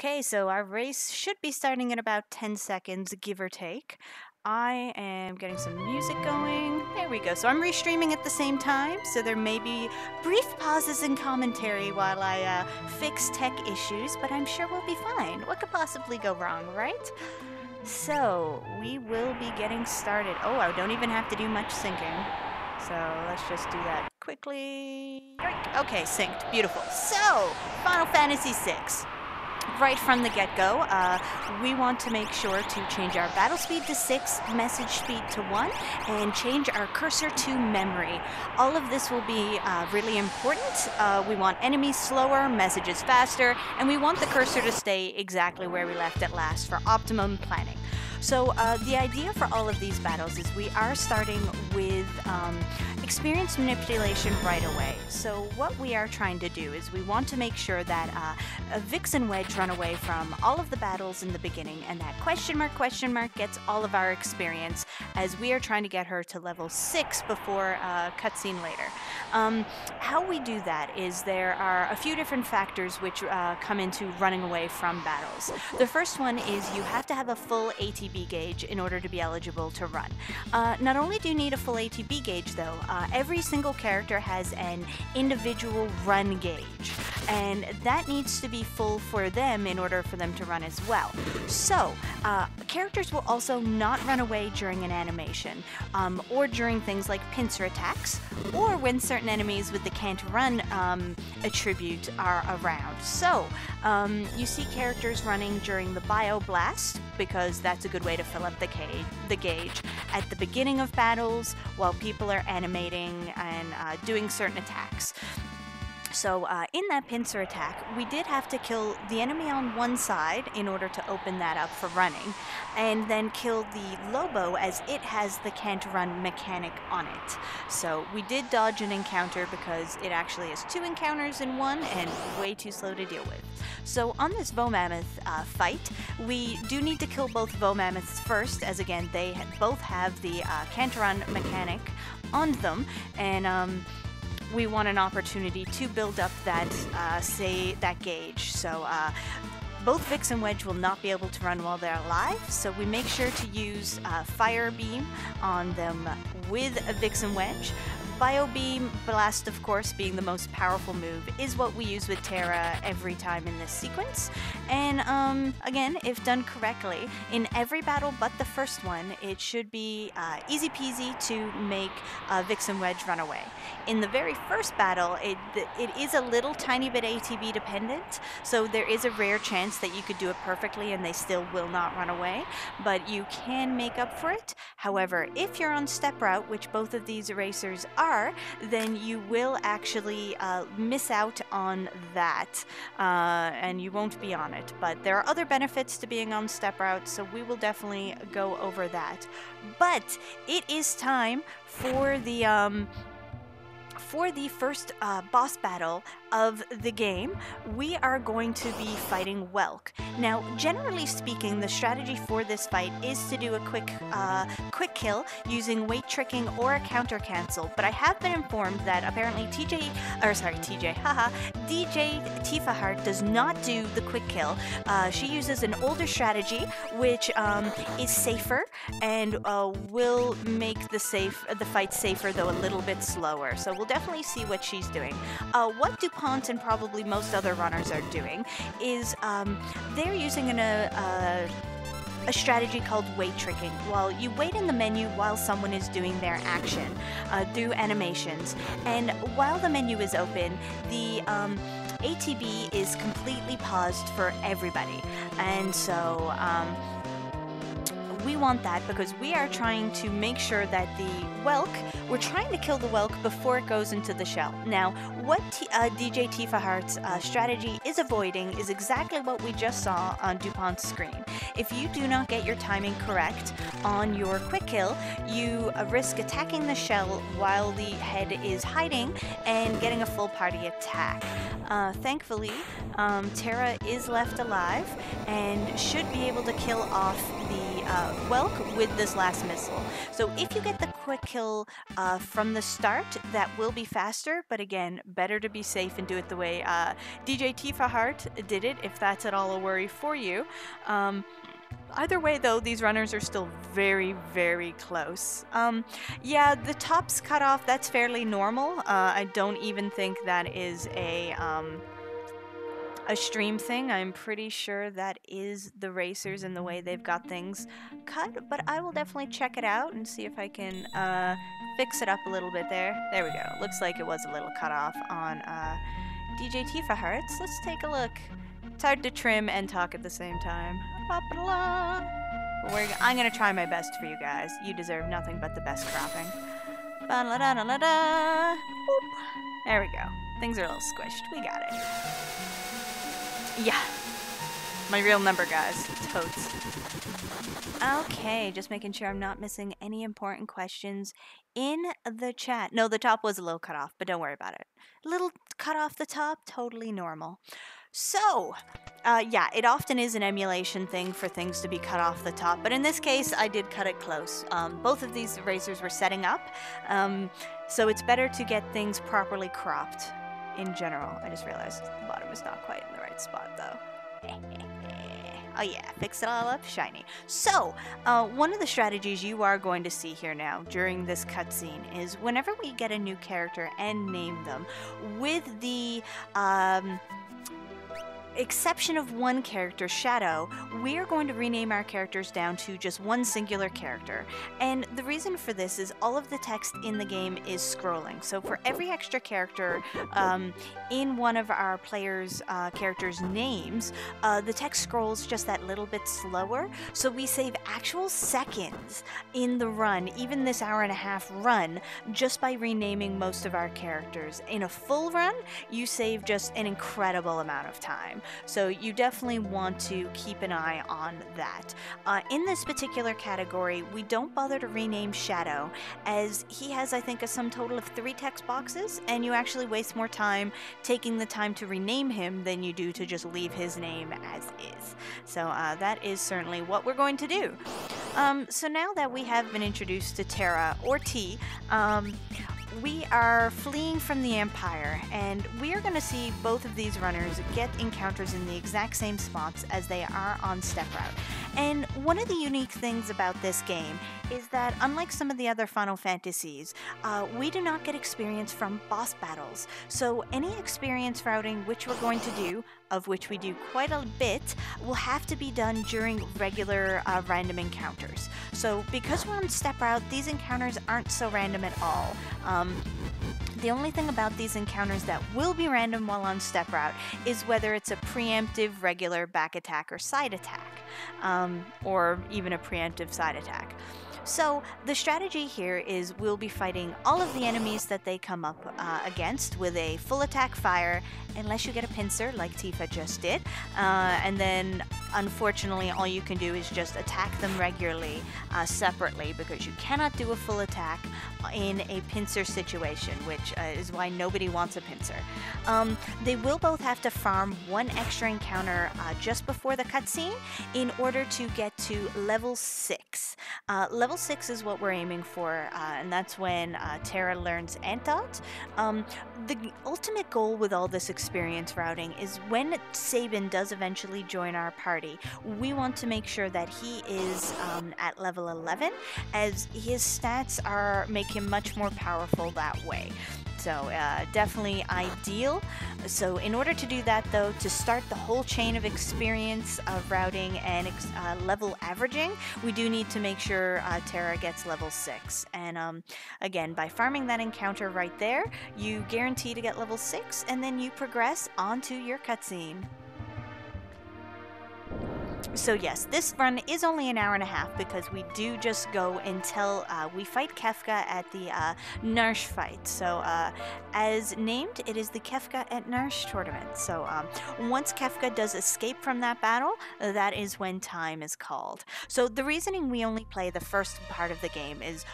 Okay, so our race should be starting in about 10 seconds, give or take. I am getting some music going. There we go. So I'm restreaming at the same time, so there may be brief pauses in commentary while I fix tech issues, but I'm sure we'll be fine. What could possibly go wrong, right? So we will be getting started. Oh, I don't even have to do much syncing. So let's just do that quickly. Yoink. Okay, synced. Beautiful. So, Final Fantasy VI. Right from the get-go, we want to make sure to change our battle speed to 6, message speed to 1, and change our cursor to memory. All of this will be really important. We want enemies slower, messages faster, and we want the cursor to stay exactly where we left it last for optimum planning. So the idea for all of these battles is we are starting with experience manipulation right away. So what we are trying to do is we want to make sure that Vix and Wedge run away from all of the battles in the beginning, and that question mark gets all of our experience as we are trying to get her to level 6 before cutscene later. How we do that is there are a few different factors which come into running away from battles. The first one is you have to have a full ATB gauge in order to be eligible to run. Not only do you need a full ATB gauge though, every single character has an individual run gauge, and that needs to be full for them in order for them to run as well. So, characters will also not run away during an animation, or during things like pincer attacks, or when certain enemies with the can't run attribute are around. So, you see characters running during the Bio Blast, because that's a good way to fill up the gauge at the beginning of battles while people are animating and doing certain attacks. So in that pincer attack, we did have to kill the enemy on one side in order to open that up for running, and then kill the Lobo as it has the can't run mechanic on it. So we did dodge an encounter because it actually has 2 encounters in one and way too slow to deal with. So on this Vomammoth fight, we do need to kill both Vomammoths first, as again they both have the can't run mechanic on them, and we want an opportunity to build up that, that gauge. So both Vix and Wedge will not be able to run while they're alive, so we make sure to use Fire Beam on them with Vix and Wedge. Bio Beam Blast, of course, being the most powerful move, is what we use with Terra every time in this sequence. And again, if done correctly, in every battle but the first one, it should be easy peasy to make Vix and Wedge run away. In the very first battle, it is a little tiny bit ATB dependent, so there is a rare chance that you could do it perfectly and they still will not run away, but you can make up for it. However, if you're on step route, which both of these racers are, then you will actually miss out on that, and you won't be on it. But there are other benefits to being on step route, so we will definitely go over that. But it is time for the first boss battle of the game. We are going to be fighting Welk. Now, generally speaking, the strategy for this fight is to do a quick kill using weight tricking or a counter cancel, but I have been informed that apparently DJ Tifaheart does not do the quick kill. She uses an older strategy, which is safer and will make the fight safer, though a little bit slower. So we'll definitely see what she's doing. What dup0nte and probably most other runners are doing is they're using a strategy called weight tricking. While you wait in the menu while someone is doing their action through animations, and while the menu is open, the ATB is completely paused for everybody. And so we want that because we are trying to make sure that we're trying to kill the Welk before it goes into the shell. Now, what DJ Tifaheart's strategy is avoiding is exactly what we just saw on dup0nte's screen. If you do not get your timing correct on your quick kill, you risk attacking the shell while the head is hiding and getting a full party attack. Thankfully, Terra is left alive and should be able to kill off the Welk with this last missile. So if you get the quick kill from the start, that will be faster, but again, better to be safe and do it the way djtifaheart did it, if that's at all a worry for you. Either way, though, these runners are still very, very close. Yeah, the top's cut off, that's fairly normal. I don't even think that is a stream thing. I'm pretty sure that is the racers and the way they've got things cut, but I will definitely check it out and see if I can fix it up a little bit there. There we go. Looks like it was a little cut off on djtifaheart's. Let's take a look. It's hard to trim and talk at the same time. I'm gonna try my best for you guys. You deserve nothing but the best cropping. There we go. Things are a little squished. We got it. Yeah. My real number, guys. Totes. Okay, just making sure I'm not missing any important questions in the chat. No, the top was a little cut off, but don't worry about it. Little cut off the top, totally normal. So, yeah, it often is an emulation thing for things to be cut off the top, but in this case, I did cut it close. Both of these racers were setting up, so it's better to get things properly cropped in general. I just realized the bottom is not quite in the right spot, though. Oh yeah, fix it all up, shiny. So, one of the strategies you are going to see here now during this cutscene is whenever we get a new character and name them, with the exception of one character, Shadow, we are going to rename our characters down to just one singular character. And the reason for this is all of the text in the game is scrolling. So for every extra character in one of our players' characters' names, the text scrolls just that little bit slower. So we save actual seconds in the run, even this hour-and-a-half run, just by renaming most of our characters. In a full run, you save just an incredible amount of time. So you definitely want to keep an eye on that. In this particular category, we don't bother to rename Shadow, as he has, I think, a sum total of 3 text boxes, and you actually waste more time taking the time to rename him than you do to just leave his name as is. So that is certainly what we're going to do. So now that we have been introduced to Terra, or T, we are fleeing from the Empire, and we are going to see both of these runners get encounters in the exact same spots as they are on Step Route. And one of the unique things about this game is that, unlike some of the other Final Fantasies, we do not get experience from boss battles. So any experience routing which we're going to do, of which we do quite a bit, will have to be done during regular random encounters. So because we're on Step Route, these encounters aren't so random at all. The only thing about these encounters that will be random while on Step Route is whether it's a preemptive, regular back attack or side attack, or even a preemptive side attack. So the strategy here is we'll be fighting all of the enemies that they come up against with a full attack fire, unless you get a pincer like Tifa just did, and then unfortunately all you can do is just attack them regularly separately, because you cannot do a full attack in a pincer situation, which is why nobody wants a pincer. They will both have to farm one extra encounter just before the cutscene in order to get to level 6. Level 6 is what we're aiming for, and that's when Terra learns Antot. The ultimate goal with all this experience routing is when Sabin does eventually join our party, we want to make sure that he is at level 11, as his stats make him much more powerful that way. So definitely ideal. So in order to do that, though, to start the whole chain of experience of routing and level averaging, we do need to make sure Terra gets level 6. And again, by farming that encounter right there, you guarantee to get level 6, and then you progress onto your cutscene. So yes, this run is only an hour and a half, because we do just go until we fight Kefka at the Narshe fight. So as named, it is the Kefka at Narshe Tournament. So once Kefka does escape from that battle, that is when time is called. So the reasoning we only play the first part of the game is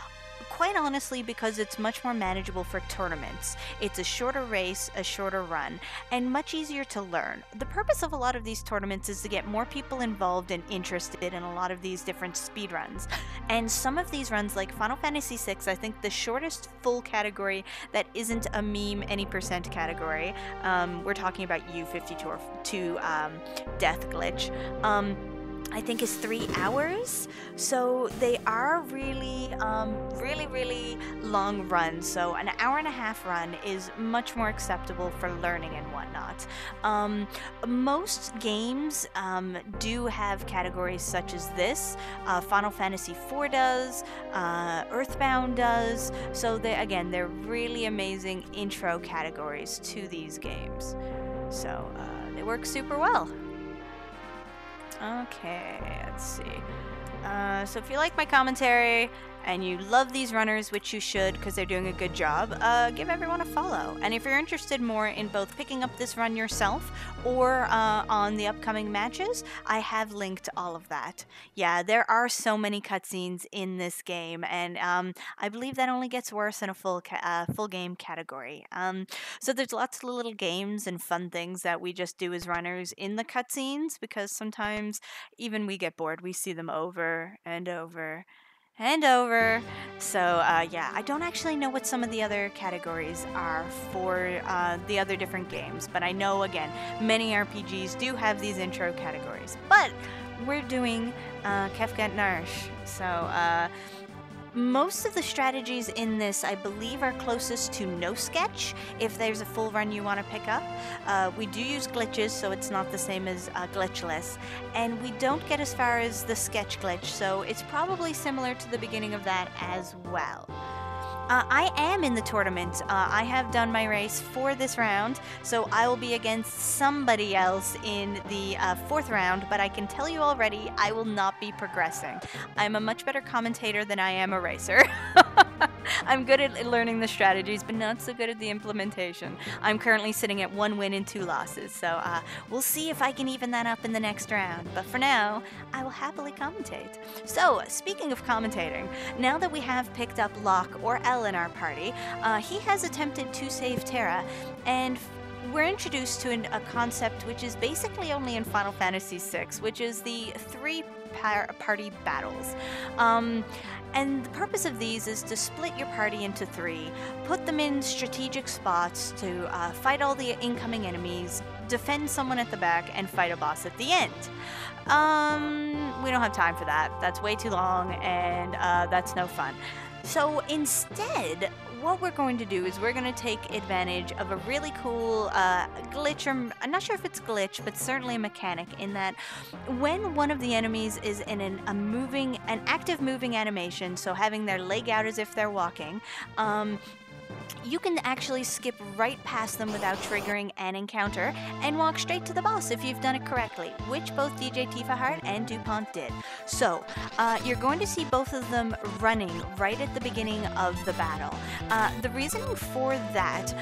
quite honestly because it's much more manageable for tournaments. It's a shorter race, a shorter run, and much easier to learn. The purpose of a lot of these tournaments is to get more people involved and interested in a lot of these different speed runs. And some of these runs, like Final Fantasy VI, I think the shortest full category that isn't a meme any percent category, we're talking about U52 death glitch, I think is 3 hours. So they are really, really long runs. So an hour and a half run is much more acceptable for learning and whatnot. Most games do have categories such as this. Final Fantasy IV does, Earthbound does. So they're really amazing intro categories to these games. So they work super well. Okay, let's see. So if you like my commentary and you love these runners, which you should because they're doing a good job, give everyone a follow. And if you're interested more in both picking up this run yourself or on the upcoming matches, I have linked all of that. Yeah, there are so many cutscenes in this game, and I believe that only gets worse in a full game category. So there's lots of little games and fun things that we just do as runners in the cutscenes, because sometimes even we get bored. We see them over and over and over. So yeah, I don't actually know what some of the other categories are for the other different games, but I know, again, many RPGs do have these intro categories. But we're doing Kefka and Narshe, so most of the strategies in this, I believe, are closest to no sketch, if there's a full run you want to pick up. We do use glitches, so it's not the same as glitchless, and we don't get as far as the sketch glitch, so it's probably similar to the beginning of that as well. I am in the tournament. I have done my race for this round, so I will be against somebody else in the 4th round, but I can tell you already, I will not be progressing. I'm a much better commentator than I am a racer. I'm good at learning the strategies, but not so good at the implementation. I'm currently sitting at 1 win and 2 losses, so we'll see if I can even that up in the next round. But for now, I will happily commentate. So, speaking of commentating, now that we have picked up Locke or L in our party, he has attempted to save Terra, and we're introduced to a concept which is basically only in Final Fantasy VI, which is the 3-party battles. And the purpose of these is to split your party into 3, put them in strategic spots to fight all the incoming enemies, defend someone at the back, and fight a boss at the end. We don't have time for that. That's way too long, and that's no fun. So instead, what we're going to do is we're going to take advantage of a really cool glitch, or I'm not sure if it's glitch, but certainly a mechanic, in that when one of the enemies is in an active moving animation, so having their leg out as if they're walking, you can actually skip right past them without triggering an encounter and walk straight to the boss if you've done it correctly, which both djtifaheart and dup0nte did. So, you're going to see both of them running right at the beginning of the battle. The reasoning for that,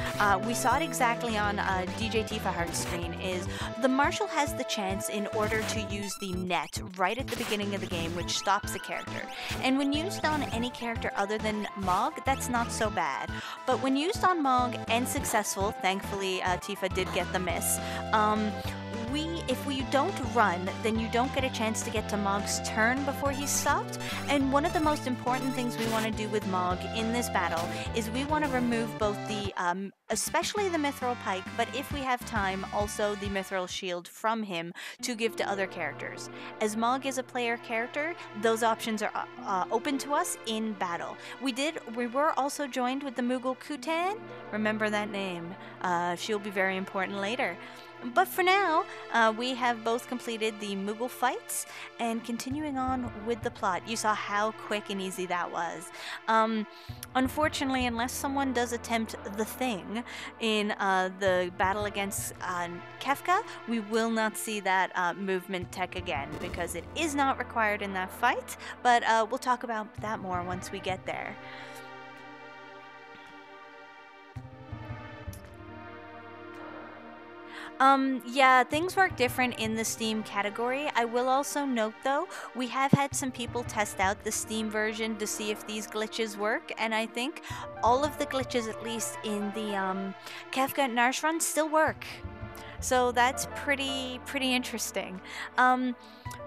we saw it exactly on djtifaheart's screen, is the marshal has the chance in order to use the net right at the beginning of the game, which stops a character. And when used on any character other than Mog, that's not so bad. But when used on Mog and successful, thankfully Tifa did get the miss, if we don't run, then you don't get a chance to get to Mog's turn before he's stopped. And one of the most important things we want to do with Mog in this battle is we want to remove both the, especially the mithril pike, but if we have time, also the mithril shield from him to give to other characters. As Mog is a player character, those options are open to us in battle. We were also joined with the Moogle Kutan. Remember that name. She'll be very important later. But for now, we have both completed the Moogle fights and continuing on with the plot. You saw how quick and easy that was. Unfortunately, unless someone does attempt the thing in the battle against Kefka, we will not see that movement tech again, because it is not required in that fight, but we'll talk about that more once we get there. Yeah, things work different in the Steam category. I will also note though, we have had some people test out the Steam version to see if these glitches work, and I think all of the glitches, at least in the Kefka and Narshe run, still work. So that's pretty interesting. Um,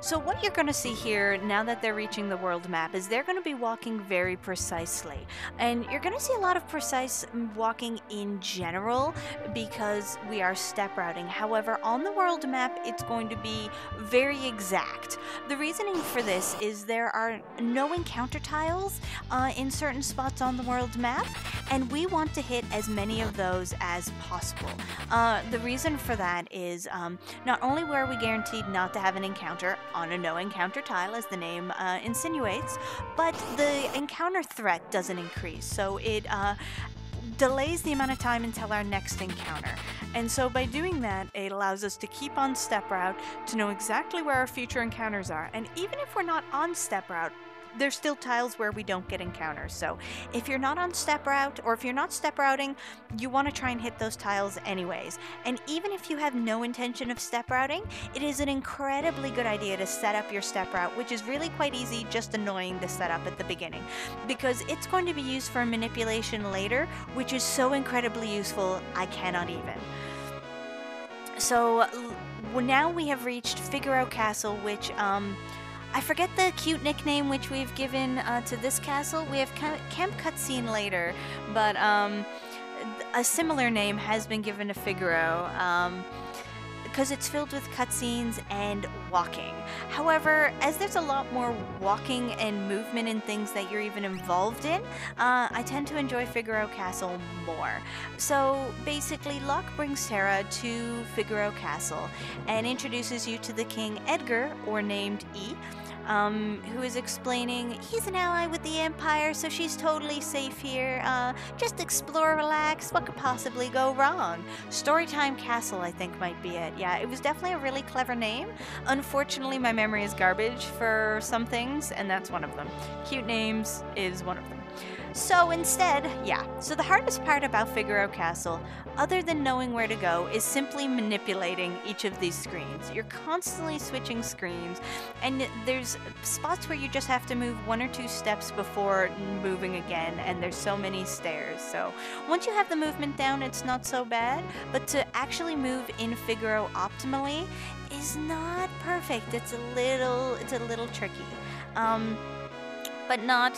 so what you're going to see here now that they're reaching the world map is they're going to be walking very precisely. And you're going to see a lot of precise walking in general because we are step routing. However, on the world map, it's going to be very exact. The reasoning for this is there are no encounter tiles in certain spots on the world map, and we want to hit as many of those as possible. The reason for that is not only were we guaranteed not to have an encounter on a no encounter tile, as the name insinuates, but the encounter threat doesn't increase. So it delays the amount of time until our next encounter. And so by doing that, it allows us to keep on step route, to know exactly where our future encounters are. And even if we're not on step route, there's still tiles where we don't get encounters. So if you're not on step route, or if you're not step routing, you want to try and hit those tiles anyways. And even if you have no intention of step routing, it is an incredibly good idea to set up your step route, which is really quite easy, just annoying to set up at the beginning, because it's going to be used for manipulation later, which is so incredibly useful, I cannot even. So now we have reached Figaro Castle, which I forget the cute nickname which we've given to this castle. We have Camp Cutscene later, but a similar name has been given to Figaro because it's filled with cutscenes and walking. However, as there's a lot more walking and movement in things that you're even involved in, I tend to enjoy Figaro Castle more. So basically, Locke brings Terra to Figaro Castle and introduces you to the King Edgar, or named E, who is explaining he's an ally with the Empire, so she's totally safe here. Just explore, relax. What could possibly go wrong? Storytime Castle, I think, might be it. Yeah, it was definitely a really clever name. Unfortunately, my memory is garbage for some things, and that's one of them. Cute names is one of them. So instead, so the hardest part about Figaro Castle, other than knowing where to go, is simply manipulating each of these screens. You're constantly switching screens, and there's spots where you just have to move 1 or 2 steps before moving again, and there's so many stairs. So once you have the movement down, it's not so bad, but to actually move in Figaro optimally is not perfect. It's a little tricky. But not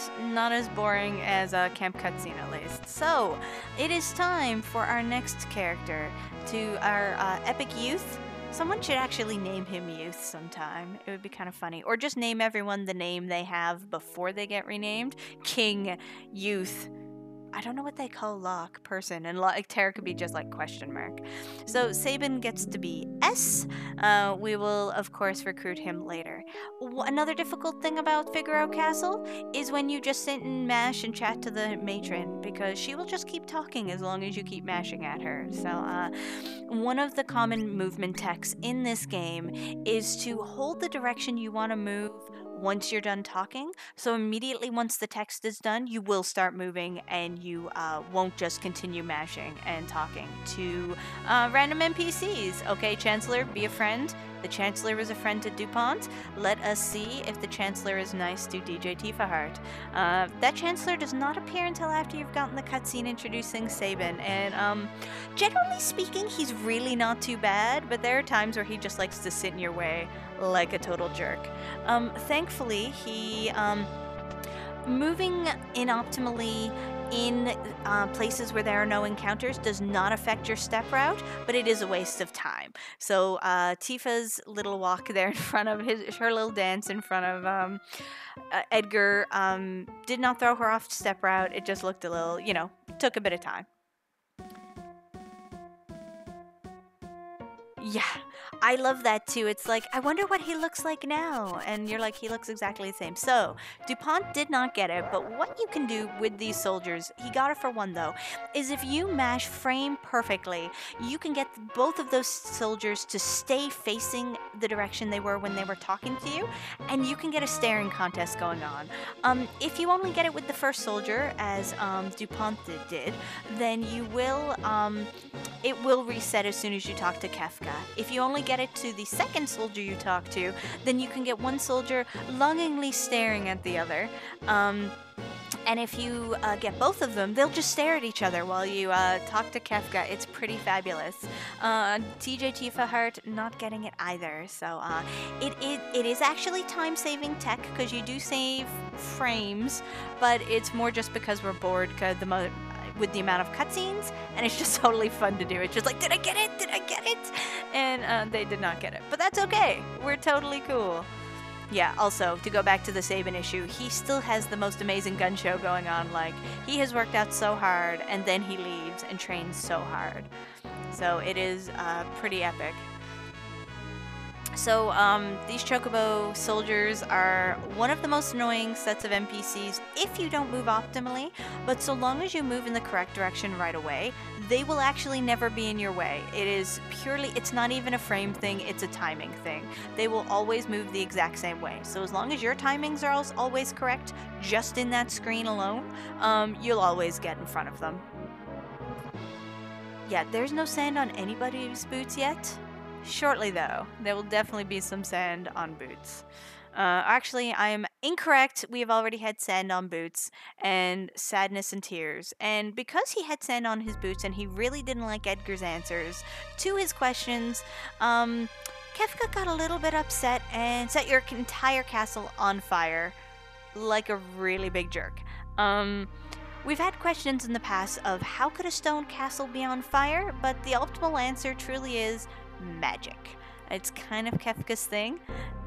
as boring as Camp Cutscene, at least. So, it is time for our next character, to our epic youth. Someone should actually name him Youth sometime. It would be kind of funny. Or just name everyone the name they have before they get renamed. King, Youth. I don't know what they call Locke, person, and Terra could be just like question mark. So Sabin gets to be S. We will, of course, recruit him later. Another difficult thing about Figaro Castle is when you just sit and mash and chat to the matron, because she will just keep talking as long as you keep mashing at her. So one of the common movement techs in this game is to hold the direction you want to move once you're done talking. So immediately once the text is done, you will start moving, and you won't just continue mashing and talking to random NPCs. Okay, Chancellor, be a friend. The Chancellor is a friend to dup0nte. Let us see if the Chancellor is nice to djtifaheart. That Chancellor does not appear until after you've gotten the cutscene introducing Sabin, and generally speaking, he's really not too bad, but there are times where he just likes to sit in your way like a total jerk. Thankfully, he moving inoptimally in places where there are no encounters does not affect your step route, but it is a waste of time. So Tifa's little walk there in front of her little dance in front of Edgar did not throw her off step route. It just looked a little, took a bit of time. Yeah, I love that too. It's like, I wonder what he looks like now. And you're like, he looks exactly the same. So, dup0nte did not get it, but what you can do with these soldiers, he got it for one though, is if you mash frame perfectly, you can get both of those soldiers to stay facing the direction they were when they were talking to you, and you can get a staring contest going on. If you only get it with the first soldier, as dup0nte did, then you will, it will reset as soon as you talk to Kefka. If you only get it to the second soldier you talk to, then you can get one soldier longingly staring at the other. And if you get both of them, they'll just stare at each other while you talk to Kefka. It's pretty fabulous. djtifaheart not getting it either. So it is actually time-saving tech, because you do save frames, but it's more just because we're bored with the amount of cutscenes, and it's just totally fun to do. It's just like, did I get it? Did I get it? And they did not get it. But that's okay. We're totally cool. Yeah, also, to go back to the Sabin issue, he still has the most amazing gun show going on. Like, he has worked out so hard, and then he leaves and trains so hard. So it is pretty epic. So these Chocobo soldiers are one of the most annoying sets of NPCs if you don't move optimally, but so long as you move in the correct direction right away, they will actually never be in your way. It is purely, it's not even a frame thing, it's a timing thing. They will always move the exact same way. So as long as your timings are always correct, just in that screen alone, you'll always get in front of them. Yeah, there's no sand on anybody's boots yet. Shortly, though, there will definitely be some sand on boots. Actually, I am incorrect. We have already had sand on boots and sadness and tears. And because he had sand on his boots and he really didn't like Edgar's answers to his questions, Kefka got a little bit upset and set your entire castle on fire like a really big jerk. We've had questions in the past of how could a stone castle be on fire, but the optimal answer truly is magic. It's kind of Kefka's thing.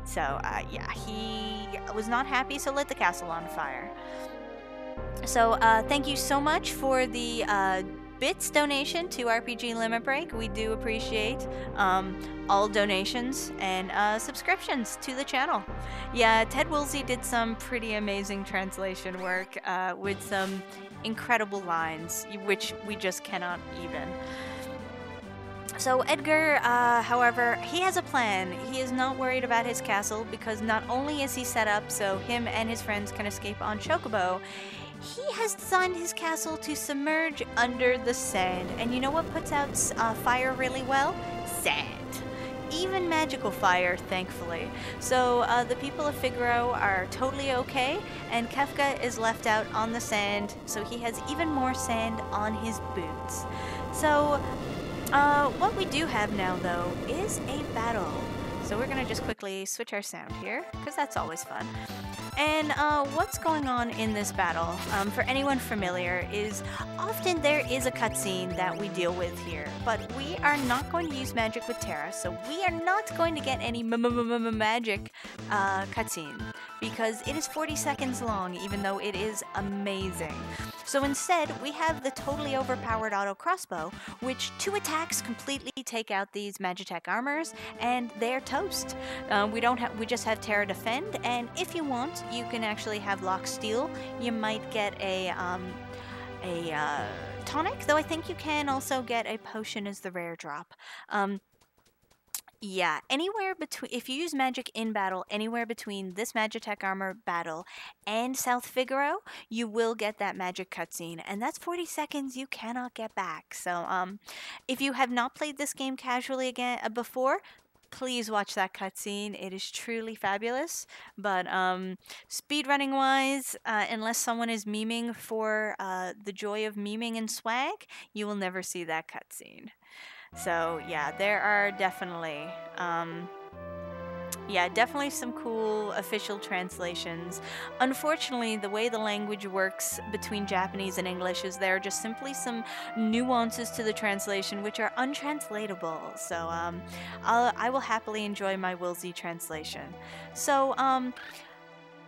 So, yeah, he was not happy, so lit the castle on fire. So, thank you so much for the bits donation to RPG Limit Break. We do appreciate all donations and subscriptions to the channel. Yeah, Ted Woolsey did some pretty amazing translation work with some incredible lines, which we just cannot even. So Edgar, however, he has a plan. He is not worried about his castle because not only is he set up so him and his friends can escape on Chocobo, he has designed his castle to submerge under the sand. And you know what puts out fire really well? Sand. Even magical fire, thankfully. So the people of Figaro are totally okay, and Kefka is left out on the sand, so he has even more sand on his boots. So what we do have now, though, is a battle. So we're gonna just quickly switch our sound here, because that's always fun. And what's going on in this battle, for anyone familiar, is often there is a cutscene that we deal with here, but we are not going to use magic with Terra, so we are not going to get any magic cutscene, because it is 40 seconds long, even though it is amazing. So instead, we have the totally overpowered auto crossbow, which 2 attacks completely take out these Magitech armors, and they're toast. We just have Terra defend, and if you want, you can actually have lock steal. You might get a tonic, though I think you can also get a potion as the rare drop. Yeah, anywhere between, if you use magic in battle, anywhere between this Magitech armor battle and South Figaro, you will get that magic cutscene, and that's 40 seconds you cannot get back. So, if you have not played this game casually before, please watch that cutscene. It is truly fabulous. But speedrunning wise, unless someone is memeing for the joy of memeing and swag, you will never see that cutscene. So yeah, there are definitely definitely some cool official translations. Unfortunately, the way the language works between Japanese and English is there are just simply some nuances to the translation which are untranslatable. So I will happily enjoy my Woolsey translation. So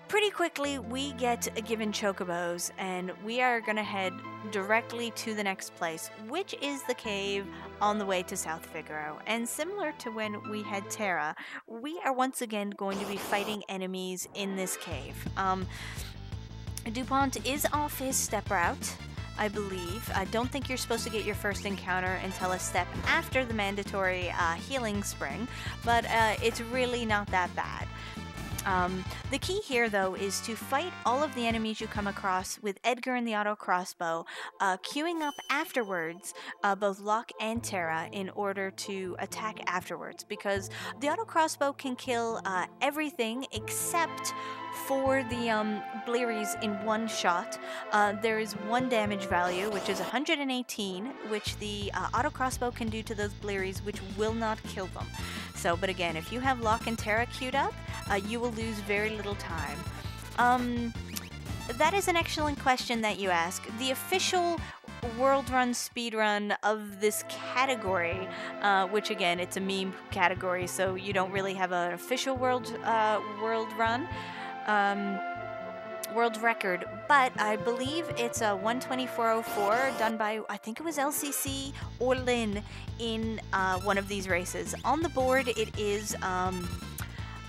pretty quickly we get given chocobos, and we are going to head directly to the next place, which is the cave on the way to South Figaro. And similar to when we had Terra, we are once again going to be fighting enemies in this cave. dup0nte is off his step route, I believe. I don't think you're supposed to get your first encounter until a step after the mandatory healing spring, but it's really not that bad. The key here, though, is to fight all of the enemies you come across with Edgar and the auto crossbow, queuing up afterwards both Locke and Terra in order to attack afterwards, because the auto crossbow can kill everything except for the Blearies in one shot. There is one damage value, which is 118, which the auto crossbow can do to those Blearies, which will not kill them. So, but again, if you have Locke and Terra queued up, you will lose very little time. That is an excellent question that you ask. The official world run speedrun of this category, which again, it's a meme category, so you don't really have an official world run. World record, but I believe it's a 124.04 done by, I think it was LCC or Lin in one of these races. On the board, it is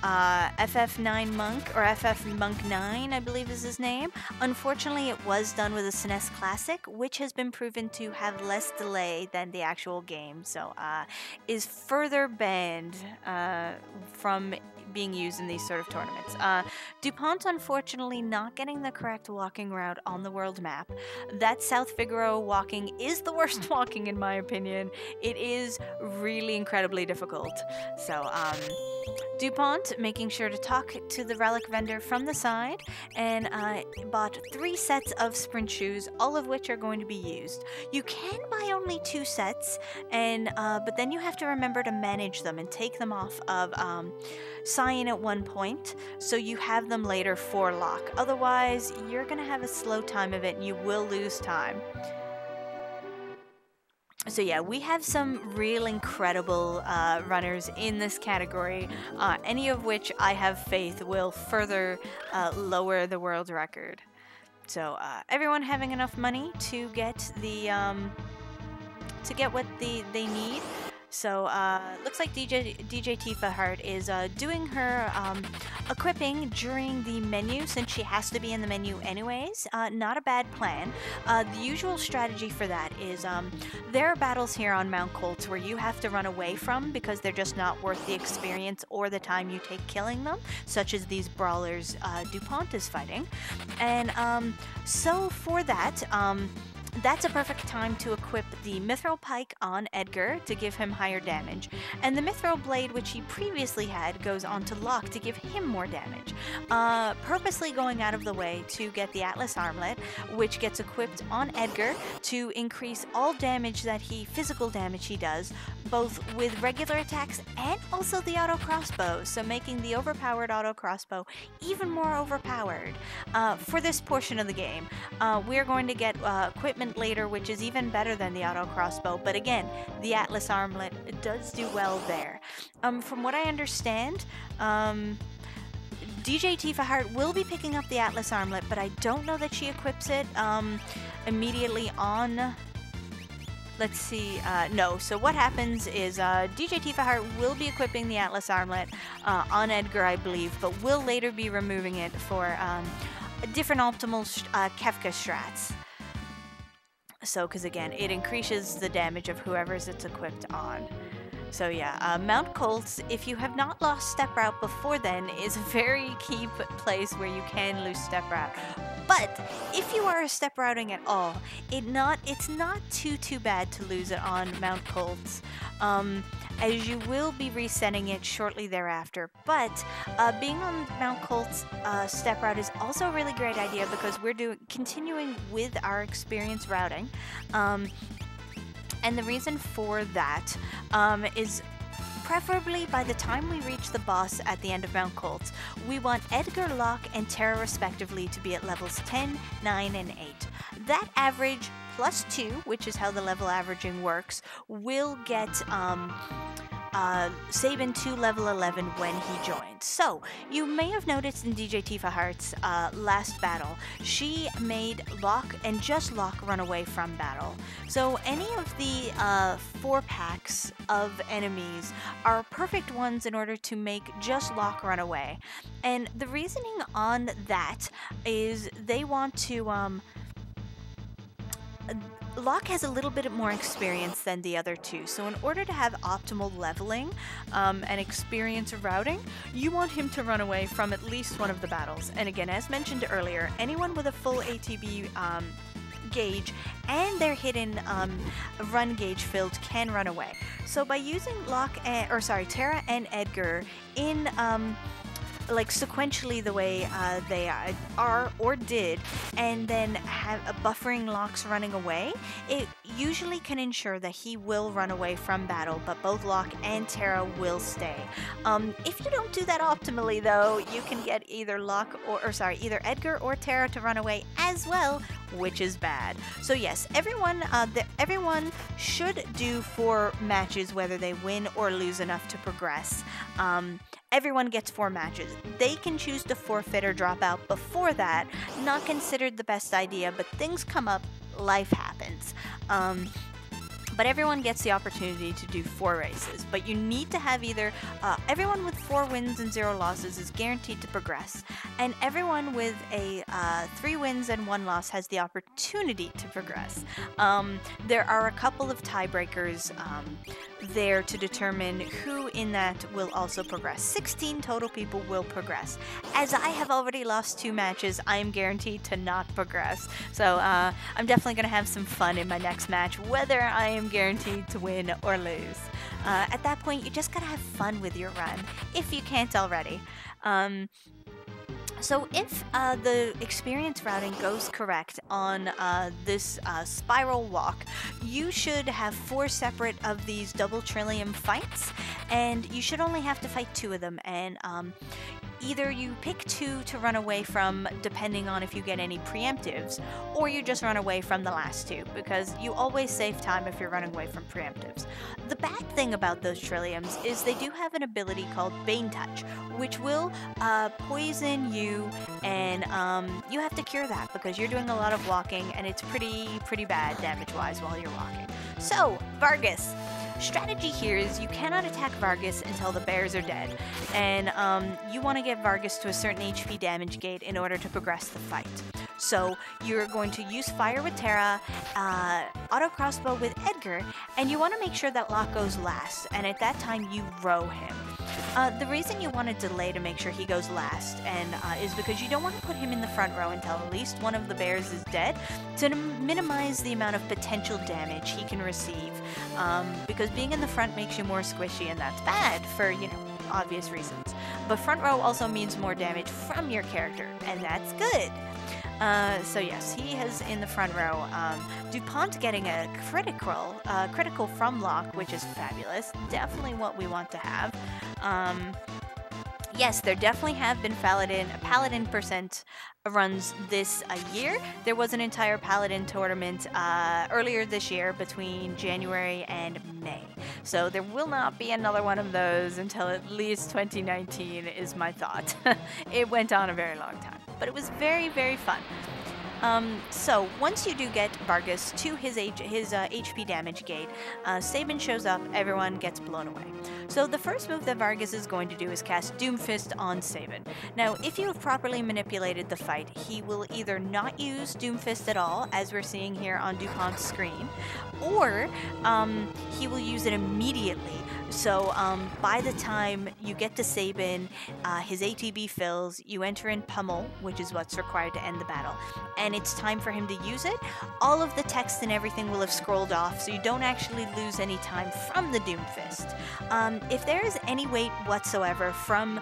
FF9 Monk, or FF Monk 9, I believe is his name. Unfortunately, it was done with a SNES Classic, which has been proven to have less delay than the actual game, so is further banned from being used in these sort of tournaments. dup0nte, unfortunately, not getting the correct walking route on the world map. That South Figaro walking is the worst walking, in my opinion. It is really incredibly difficult. So, dup0nte making sure to talk to the relic vendor from the side, and bought 3 sets of sprint shoes, all of which are going to be used. You can buy only 2 sets, and but then you have to remember to manage them and take them off of Cyan at one point, so you have them later for Locke. Otherwise, you're going to have a slow time of it and you will lose time. So yeah, we have some real incredible runners in this category, any of which I have faith will further lower the world record. So everyone having enough money to get the what they need. So looks like djtifaheart is doing her equipping during the menu, since she has to be in the menu anyways. Not a bad plan. The usual strategy for that is there are battles here on Mount Colts where you have to run away from because they're just not worth the experience or the time you take killing them, such as these brawlers dup0nte is fighting. And so for that, that's a perfect time to equip the Mithril Pike on Edgar to give him higher damage, and the Mithril Blade, which he previously had, goes on to Locke to give him more damage. Purposely going out of the way to get the Atlas Armlet, which gets equipped on Edgar to increase all damage physical damage he does, both with regular attacks and also the auto crossbow, so making the overpowered auto crossbow even more overpowered. For this portion of the game, we're going to get equipment later, which is even better than the auto crossbow, but again, the Atlas Armlet does do well there. From what I understand, djtifaheart will be picking up the Atlas Armlet, but I don't know that she equips it immediately on... Let's see, no. So what happens is djtifaheart will be equipping the Atlas Armlet on Edgar, I believe, but will later be removing it for different optimal Kefka strats. So, because again, it increases the damage of whoever's it's equipped on. So yeah, Mount Colts, if you have not lost step route before then, is a very key place where you can lose step route. But if you are step routing at all, it's not too bad to lose it on Mount Colts, as you will be resetting it shortly thereafter. But being on Mount Colts step route is also a really great idea because we're continuing with our experience routing. And the reason for that is preferably by the time we reach the boss at the end of Mount Colts, we want Edgar, Locke, and Terra respectively to be at levels 10, 9, and 8. That average plus 2, which is how the level averaging works, will get Sabin to level 11 when he joined. So, you may have noticed in DJ Tifaheart's last battle, she made Locke and just Locke run away from battle. So, any of the 4 packs of enemies are perfect ones in order to make just Locke run away. And the reasoning on that is they want to Locke has a little bit more experience than the other 2, so in order to have optimal leveling and experience of routing, you want him to run away from at least one of the battles. And again, as mentioned earlier, anyone with a full ATB gauge and their hidden run gauge filled can run away. So by using Terra and Edgar in like sequentially the way they are or did, and then have buffering Locke's running away, it usually can ensure that he will run away from battle, but both Locke and Terra will stay. If you don't do that optimally, though, you can get either either Edgar or Terra to run away as well, which is bad. So yes, everyone should do 4 matches, whether they win or lose enough to progress. Everyone gets 4 matches. They can choose to forfeit or drop out before that. Not considered the best idea, but things come up, life happens. But everyone gets the opportunity to do 4 races. But you need to have either everyone with 4 wins and 0 losses is guaranteed to progress, and everyone with a 3 wins and 1 loss has the opportunity to progress. There are a couple of tiebreakers there to determine who in that will also progress. 16 total people will progress. As I have already lost 2 matches, I am guaranteed to not progress. So I'm definitely going to have some fun in my next match, whether I am guaranteed to win or lose. At that point, you just gotta have fun with your run, if you can't already. So if the experience routing goes correct on this spiral walk, you should have 4 separate of these double trillium fights, and you should only have to fight 2 of them, and either you pick 2 to run away from, depending on if you get any preemptives, or you just run away from the last 2, because you always save time if you're running away from preemptives. The bad thing about those trilliums is they do have an ability called Bane Touch, which will poison you, and you have to cure that because you're doing a lot of walking, and it's pretty bad damage-wise while you're walking. So, Vargas. Strategy here is you cannot attack Vargas until the bears are dead, and you want to get Vargas to a certain HP damage gate in order to progress the fight. So you're going to use fire with Terra, auto crossbow with Edgar, and you want to make sure that Locke goes last, and at that time you row him. The reason you want to delay to make sure he goes last is because you don't want to put him in the front row until at least one of the bears is dead to minimize the amount of potential damage he can receive, because being in the front makes you more squishy, and that's bad for, obvious reasons. But front row also means more damage from your character, and that's good. So yes, he is in the front row. dup0nte getting a critical from Locke, which is fabulous. Definitely what we want to have. Yes, there definitely have been Paladin percent runs this year. There was an entire Paladin tournament earlier this year between January and May. So there will not be another one of those until at least 2019 is my thought. It went on a very long time, but it was very, very fun. So once you do get Vargas to his HP damage gate, Sabin shows up, everyone gets blown away. So the first move that Vargas is going to do is cast Doomfist on Sabin. Now, if you have properly manipulated the fight, he will either not use Doomfist at all, as we're seeing here on dup0nte's screen, or he will use it immediately. So by the time you get to Sabin, his ATB fills, you enter in Pummel, which is what's required to end the battle, and it's time for him to use it. All of the text and everything will have scrolled off, so you don't actually lose any time from the Doomfist. If there is any weight whatsoever from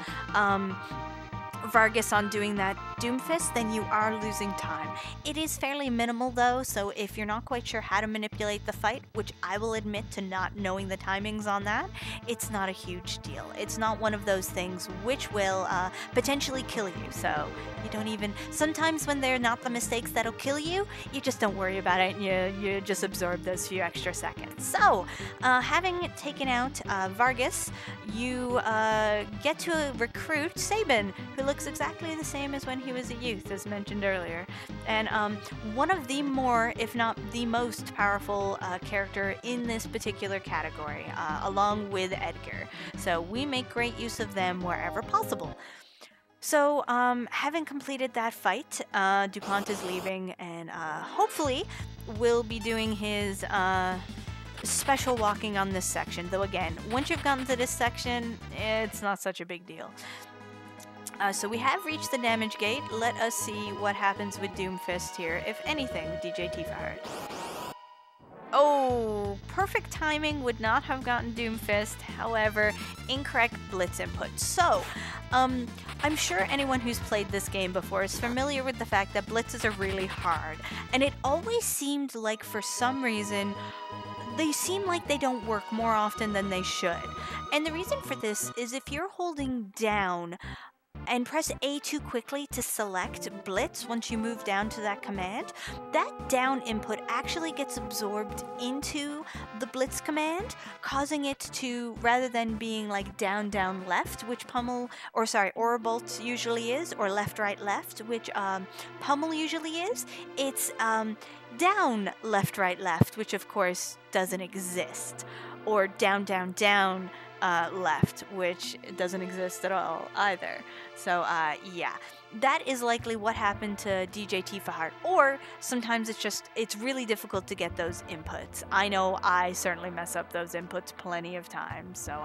Vargas on doing that Doomfist, then you are losing time. It is fairly minimal though, so if you're not quite sure how to manipulate the fight, which I will admit to not knowing the timings on that, it's not a huge deal. It's not one of those things which will potentially kill you, so you don't even... Sometimes when they're not the mistakes that'll kill you, you just don't worry about it, and you just absorb those few extra seconds. So, having taken out Vargas, you get to recruit Sabin, who looks exactly the same as when he was a youth, as mentioned earlier. And one of the more, if not the most powerful character in this particular category, along with Edgar. So we make great use of them wherever possible. So, having completed that fight, dup0nte is leaving, and hopefully will be doing his special walking on this section. Though again, once you've gotten to this section, it's not such a big deal. So we have reached the damage gate. Let us see what happens with Doomfist here, if anything, with djtifaheart. Oh, perfect timing, would not have gotten Doomfist, however, incorrect blitz input. So, I'm sure anyone who's played this game before is familiar with the fact that blitzes are really hard, and it always seemed like for some reason they seem like they don't work more often than they should. And the reason for this is if you're holding down and press A too quickly to select blitz once you move down to that command, that down input actually gets absorbed into the blitz command, causing it to, rather than being like down, down, left, which Orbolt usually is, or left, right, left, which Pummel usually is, it's down, left, right, left, which of course doesn't exist, or down, down, down, left, which doesn't exist at all either. So yeah, that is likely what happened to djtifaheart, or sometimes it's really difficult to get those inputs. I know I certainly mess up those inputs plenty of times, so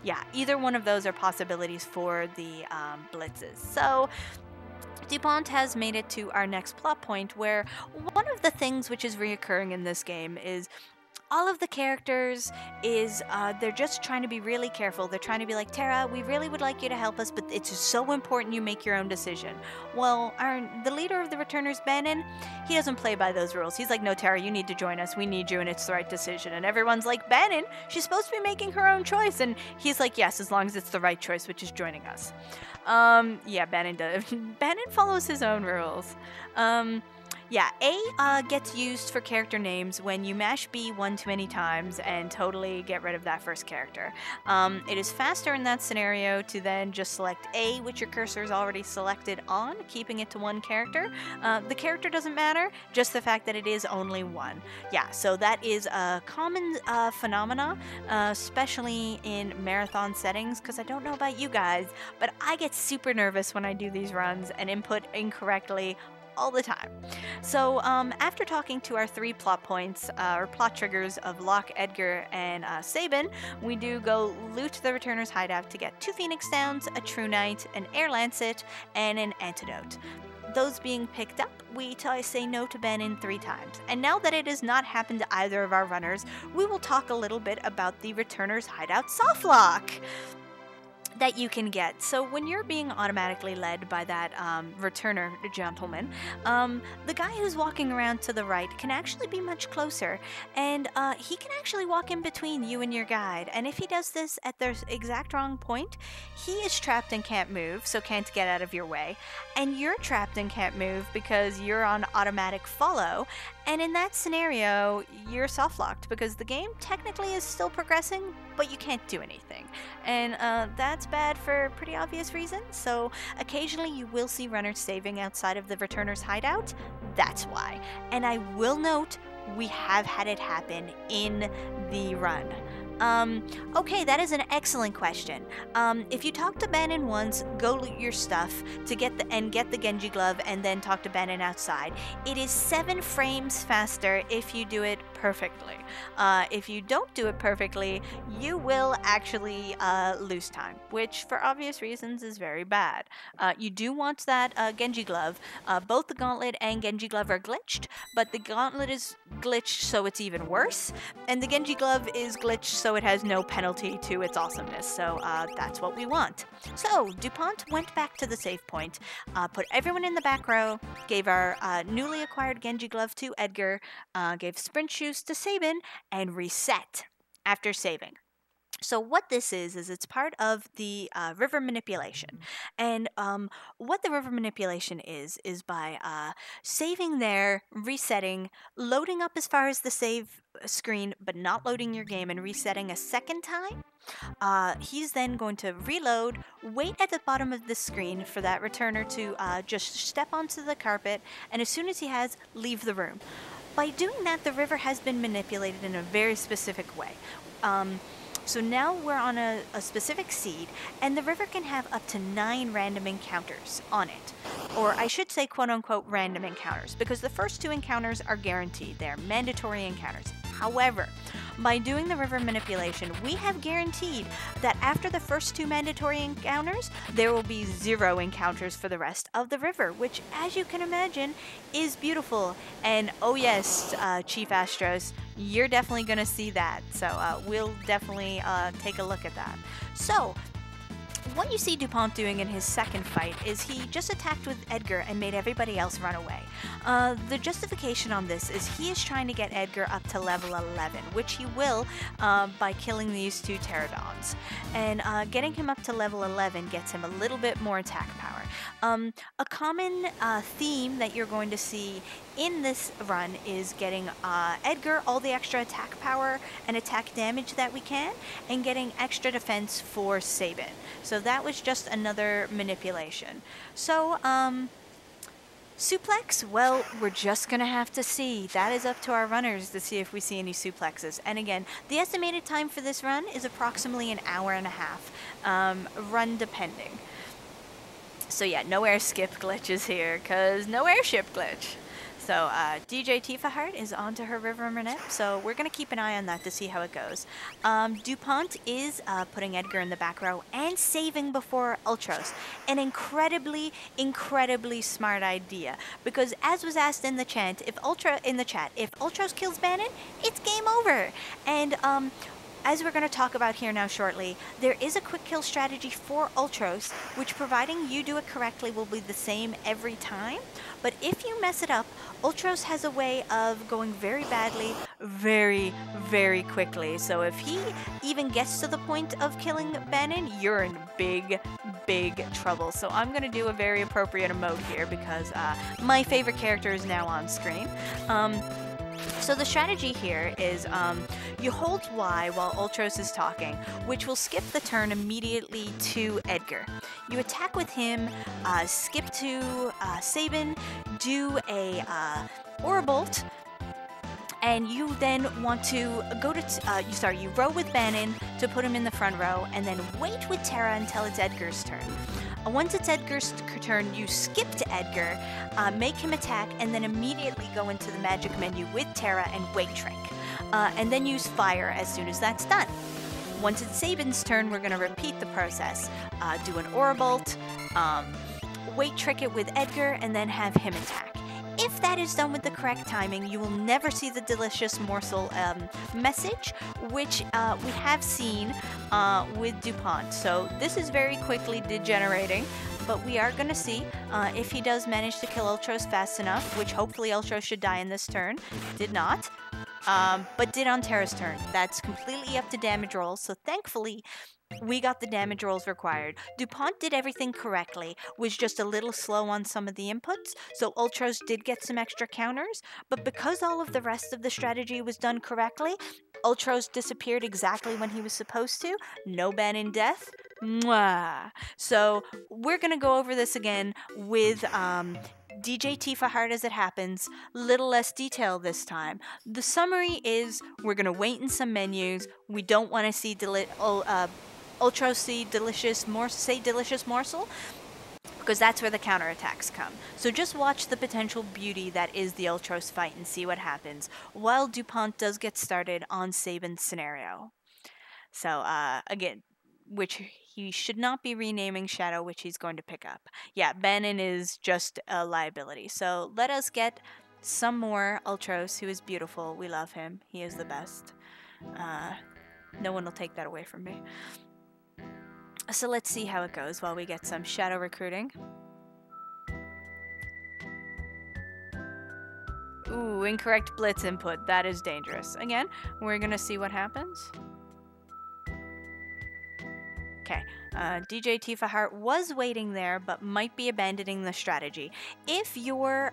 yeah, either one of those are possibilities for the blitzes. So dup0nte has made it to our next plot point, where one of the things which is reoccurring in this game is all of the characters is, they're just trying to be really careful. They're trying to be like, Terra, we really would like you to help us, but it's so important you make your own decision. Well, the leader of the returners, Bannon, he doesn't play by those rules. He's like, no, Terra, you need to join us. We need you, and it's the right decision. And everyone's like, Bannon, she's supposed to be making her own choice. And he's like, yes, as long as it's the right choice, which is joining us. Yeah, Bannon does. Bannon follows his own rules. Yeah, A gets used for character names when you mash B one too many times and totally get rid of that first character. It is faster in that scenario to then just select A, which your cursor is already selected on, keeping it to one character. The character doesn't matter, just the fact that it is only one. Yeah, so that is a common phenomena, especially in marathon settings, because I don't know about you guys, but I get super nervous when I do these runs and input incorrectly all the time. So after talking to our 3 plot points, or plot triggers of Locke, Edgar, and Sabin, we do go loot the Returner's hideout to get 2 Phoenix Downs, a True Knight, an Air Lancet, and an Antidote. Those being picked up, we say no to Bannon 3 times. And now that it has not happened to either of our runners, we will talk a little bit about the Returner's hideout softlock that you can get. So when you're being automatically led by that returner gentleman, the guy who's walking around to the right can actually be much closer, and he can actually walk in between you and your guide, and if he does this at the exact wrong point, he is trapped and can't move, so can't get out of your way, and you're trapped and can't move because you're on automatic follow, and in that scenario, you're soft-locked because the game technically is still progressing, but you can't do anything. And that's bad for pretty obvious reasons, so occasionally you will see runners saving outside of the Returner's hideout. That's why. And I will note, we have had it happen in the run. Okay, that is an excellent question. If you talk to Bannon once, go loot your stuff to get the Genji glove, and then talk to Bannon outside. It is 7 frames faster if you do it perfectly. If you don't do it perfectly, you will actually lose time, which for obvious reasons is very bad. You do want that Genji glove. Both the gauntlet and Genji glove are glitched, but the gauntlet is glitched so it's even worse, and the Genji glove is glitched so it has no penalty to its awesomeness. So that's what we want. So dup0nte went back to the save point, put everyone in the back row, gave our newly acquired Genji glove to Edgar, gave sprint shoes to Sabin, and reset after saving. So what this is it's part of the river manipulation. And what the river manipulation is by saving there, resetting, loading up as far as the save screen, but not loading your game, and resetting a second time. He's then going to reload, wait at the bottom of the screen for that returner to just step onto the carpet, and as soon as he has, leave the room. By doing that, the river has been manipulated in a very specific way. So now we're on a specific seed, and the river can have up to 9 random encounters on it. Or I should say quote-unquote random encounters, because the first 2 encounters are guaranteed. They're mandatory encounters. However, by doing the river manipulation, we have guaranteed that after the first 2 mandatory encounters, there will be 0 encounters for the rest of the river, which, as you can imagine, is beautiful. And oh yes, Chief Astros, you're definitely going to see that. So we'll definitely take a look at that. So what you see dup0nte doing in his second fight is he just attacked with Edgar and made everybody else run away. The justification on this is he is trying to get Edgar up to level 11, which he will by killing these 2 pterodons. And getting him up to level 11 gets him a little bit more attack power. A common theme that you're going to see in this run is getting Edgar all the extra attack power and attack damage that we can, and getting extra defense for Sabin. So that was just another manipulation. So, suplex? Well, we're just gonna have to see. That is up to our runners to see if we see any suplexes. And again, the estimated time for this run is approximately an hour and a half, run depending. So yeah, no air skip glitches here, cause no airship glitch. So djtifaheart is onto her river manip, so we're going to keep an eye on that to see how it goes. dup0nte is putting Edgar in the back row and saving before Ultros. An incredibly, incredibly smart idea, because as was asked in the chat, if Ultros kills Bannon, it's game over. And as we're going to talk about here now shortly, there is a quick kill strategy for Ultros, which, providing you do it correctly, will be the same every time. But if you mess it up, Ultros has a way of going very badly, very, very quickly. So if he even gets to the point of killing Bannon, you're in big, big trouble. So I'm going to do a very appropriate emote here, because my favorite character is now on screen. So the strategy here is you hold Y while Ultros is talking, which will skip the turn immediately to Edgar. You attack with him, skip to Sabin, do a Aura Bolt, and you then want to go to, you row with Bannon to put him in the front row, and then wait with Terra until it's Edgar's turn. Once it's Edgar's turn, you skip to Edgar, make him attack, and then immediately go into the magic menu with Terra and Wake Trick. And then use Fire as soon as that's done. Once it's Sabin's turn, we're going to repeat the process. Do an Aura Bolt, Wake Trick it with Edgar, and then have him attack. If that is done with the correct timing, you will never see the delicious morsel message, which we have seen with dup0nte. So this is very quickly degenerating, but we are going to see if he does manage to kill Ultros fast enough, which hopefully Ultros should die in this turn. Did not, but did on Terra's turn. That's completely up to damage rolls, so thankfully we got the damage rolls required. dup0nte did everything correctly, was just a little slow on some of the inputs, so Ultros did get some extra counters, but because all of the rest of the strategy was done correctly, Ultros disappeared exactly when he was supposed to. No ban in death. Mwah. So we're gonna go over this again with djtifaheart as it happens, little less detail this time. The summary is we're gonna wait in some menus. We don't want to see Ultros say delicious morsel. because that's where the counterattacks come. So just watch the potential beauty that is the Ultros fight and see what happens, while dup0nte does get started on Sabin's scenario. So, again, which he should not be renaming Shadow, which he's going to pick up. Yeah, Bannon is just a liability. So let us get some more Ultros, who is beautiful. We love him. He is the best. No one will take that away from me. So let's see how it goes while we get some Shadow recruiting. Ooh, incorrect blitz input. That is dangerous. Again, we're going to see what happens. Okay, djtifaheart was waiting there, but might be abandoning the strategy. If your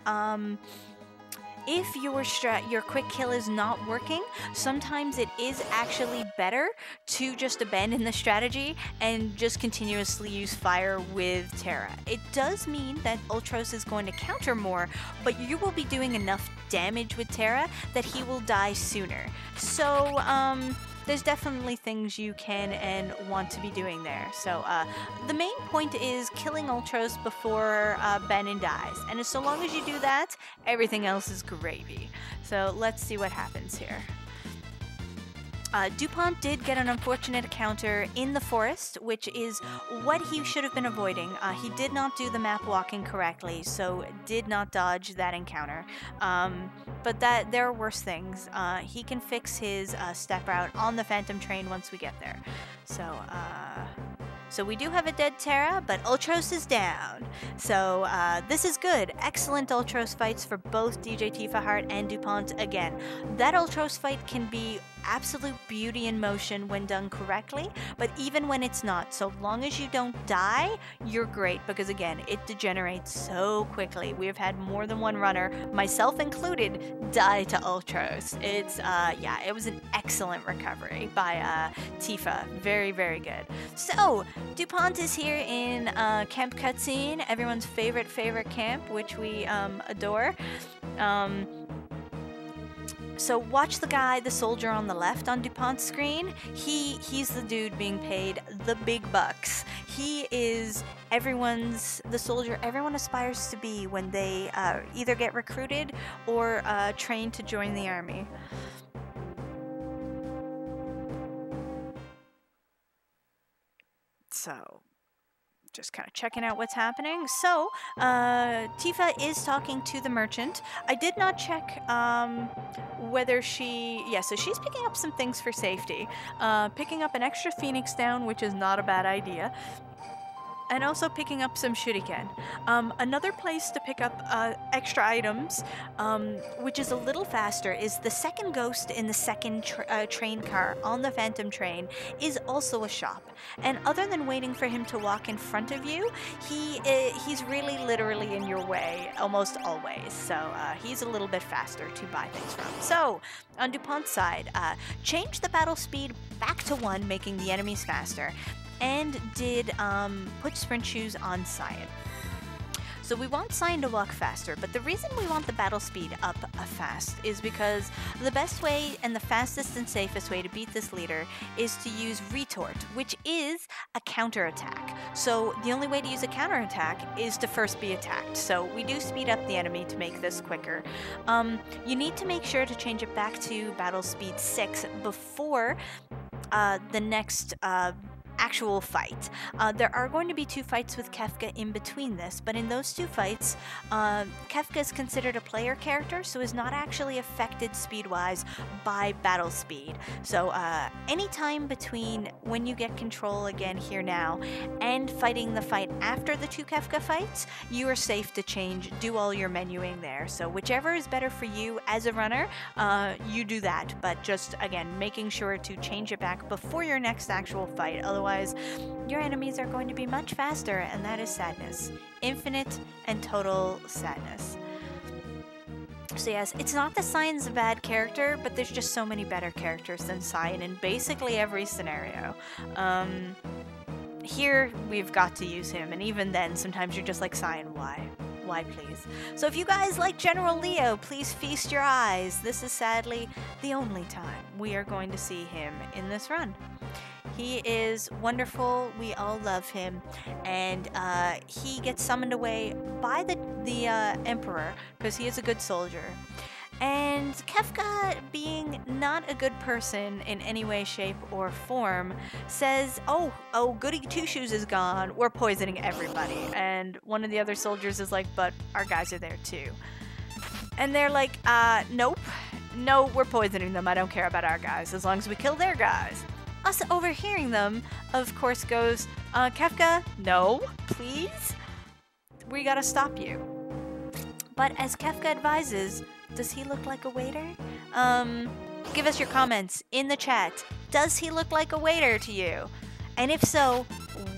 quick kill is not working, sometimes it is actually better to just abandon the strategy and just continuously use fire with Terra. It does mean that Ultros is going to counter more, but you will be doing enough damage with Terra that he will die sooner. So, there's definitely things you can and want to be doing there. So the main point is killing Ultros before Bannon dies. And so long as you do that, everything else is gravy. So let's see what happens here. dup0nte did get an unfortunate counter in the forest, which is what he should have been avoiding. He did not do the map walking correctly, so did not dodge that encounter. But there are worse things. He can fix his step route on the Phantom train once we get there. So we do have a dead Terra, but Ultros is down. So this is good. Excellent Ultros fights for both djtifaheart and dup0nte. Again, that Ultros fight can be absolute beauty in motion when done correctly, but even when it's not, so long as you don't die, you're great, because again, it degenerates so quickly. We have had more than one runner, myself included, die to Ultros. It's yeah, it was an excellent recovery by Tifa. Very, very good. So dup0nte is here in camp cutscene, everyone's favorite camp, which we adore. So watch the soldier on the left on dup0nte's screen. He's the dude being paid the big bucks. He is the soldier everyone aspires to be when they either get recruited or trained to join the army. So, just kind of checking out what's happening. So, Tifa is talking to the merchant. I did not check whether so she's picking up some things for safety. Picking up an extra Phoenix down, which is not a bad idea. And also picking up some shuriken. Another place to pick up extra items, which is a little faster, is the second ghost in the second train car on the Phantom train is also a shop. And other than waiting for him to walk in front of you, he's really literally in your way almost always. So he's a little bit faster to buy things from. So on dup0nte's side, change the battle speed back to 1, making the enemies faster, and did put sprint shoes on Cyan. So we want Cyan to walk faster, but the reason we want the battle speed up fast is because the best way and the fastest and safest way to beat this leader is to use retort, which is a counterattack. So the only way to use a counterattack is to first be attacked. So we do speed up the enemy to make this quicker. You need to make sure to change it back to battle speed 6 before the next actual fight. There are going to be 2 fights with Kefka in between this, but in those 2 fights, Kefka is considered a player character, so is not actually affected speed-wise by battle speed. So anytime between when you get control again here now and fighting the fight after the 2 Kefka fights, you are safe to do all your menuing there. So whichever is better for you as a runner, you do that, but just again making sure to change it back before your next actual fight. Otherwise, your enemies are going to be much faster, and that is sadness. Infinite and total sadness. So yes, it's not that Cyan's a bad character, but there's just so many better characters than Cyan in basically every scenario. Here, we've got to use him, and even then, sometimes you're just like, Cyan, why? Why, please? So if you guys like General Leo, please feast your eyes. This is sadly the only time we are going to see him in this run. He is wonderful. We all love him, and he gets summoned away by the Emperor because he is a good soldier. And Kefka, being not a good person in any way, shape, or form, says, oh, Goody Two-Shoes is gone. We're poisoning everybody. And one of the other soldiers is like, but our guys are there too. And they're like, nope. No, we're poisoning them. I don't care about our guys as long as we kill their guys. Us overhearing them, of course, goes, Kefka, no, please. We gotta stop you. But as Kefka advises, does he look like a waiter? Give us your comments in the chat. Does he look like a waiter to you? And if so,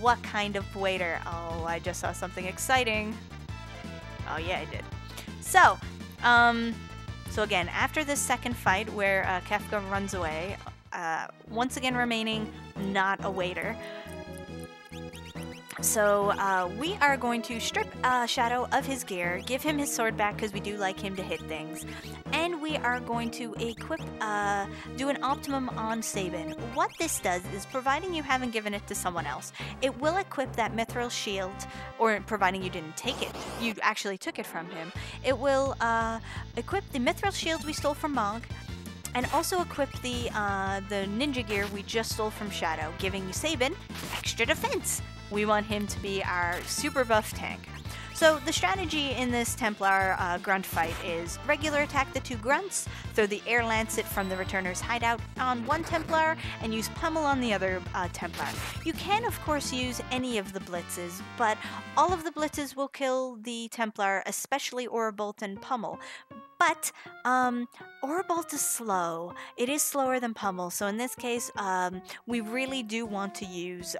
what kind of waiter? Oh, I just saw something exciting. Oh yeah, I did. So, so again, after this second fight where Kefka runs away, once again remaining not a waiter. So we are going to strip Shadow of his gear, give him his sword back because we do like him to hit things, and we are going to equip, do an optimum on Sabin. What this does is, providing you haven't given it to someone else, it will equip that mithril shield, or providing you didn't take it, you actually took it from him. It will equip the mithril shield we stole from Mog, and also equip the ninja gear we just stole from Shadow, giving Sabin extra defense. We want him to be our super buff tank. So the strategy in this Templar grunt fight is regular attack the 2 grunts, throw the air lancet from the returner's hideout on one Templar, and use pummel on the other Templar. You can of course use any of the blitzes, but all of the blitzes will kill the Templar, especially Aurabolt and pummel. But Aurabolt is slow. It is slower than pummel, so in this case we really do want to use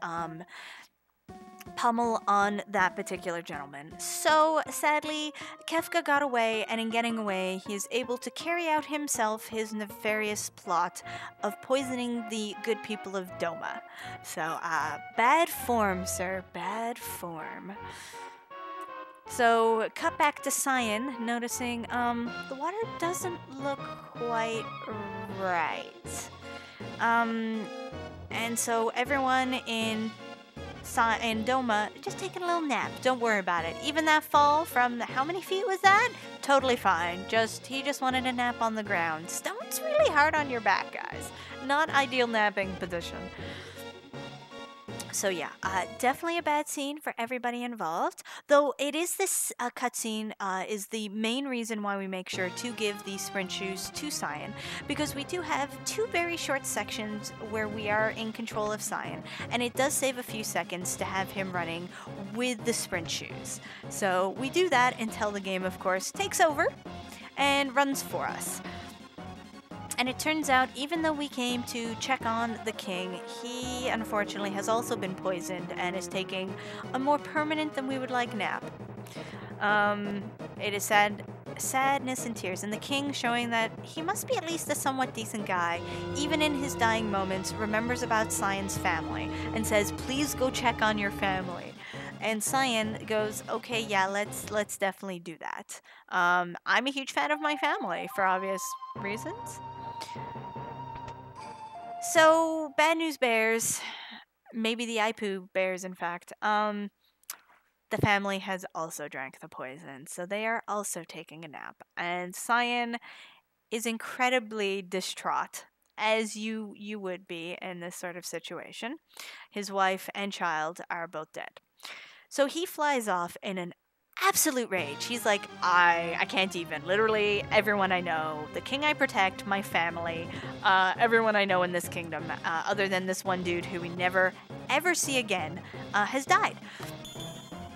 pummel on that particular gentleman. So sadly, Kefka got away, and in getting away, he is able to carry out himself his nefarious plot of poisoning the good people of Doma. So bad form, sir, bad form. So cut back to Cyan, noticing the water doesn't look quite right. And so everyone in Doma just taking a little nap. Don't worry about it. Even that fall from how many feet was that? Totally fine. He just wanted a nap on the ground. Stone's really hard on your back, guys. Not ideal napping position. So yeah, definitely a bad scene for everybody involved. Though it is this cutscene is the main reason why we make sure to give the sprint shoes to Cyan, because we do have 2 very short sections where we are in control of Cyan, and it does save a few seconds to have him running with the sprint shoes. So we do that until the game, of course, takes over and runs for us. And it turns out, even though we came to check on the king, he unfortunately has also been poisoned and is taking a more permanent than we would like nap. It is sadness and tears, and the king, showing that he must be at least a somewhat decent guy, even in his dying moments, remembers about Cyan's family and says, please go check on your family. And Cyan goes, okay, yeah, let's definitely do that. I'm a huge fan of my family, for obvious reasons. So, bad news bears, maybe the Aipu bears, in fact, the family has also drank the poison, so they are also taking a nap. And Cyan is incredibly distraught, as you would be in this sort of situation. His wife and child are both dead. So he flies off in an absolute rage. He's like, I can't even. Literally, everyone I know, the king I protect, my family, everyone I know in this kingdom, other than this one dude who we never, ever see again, has died.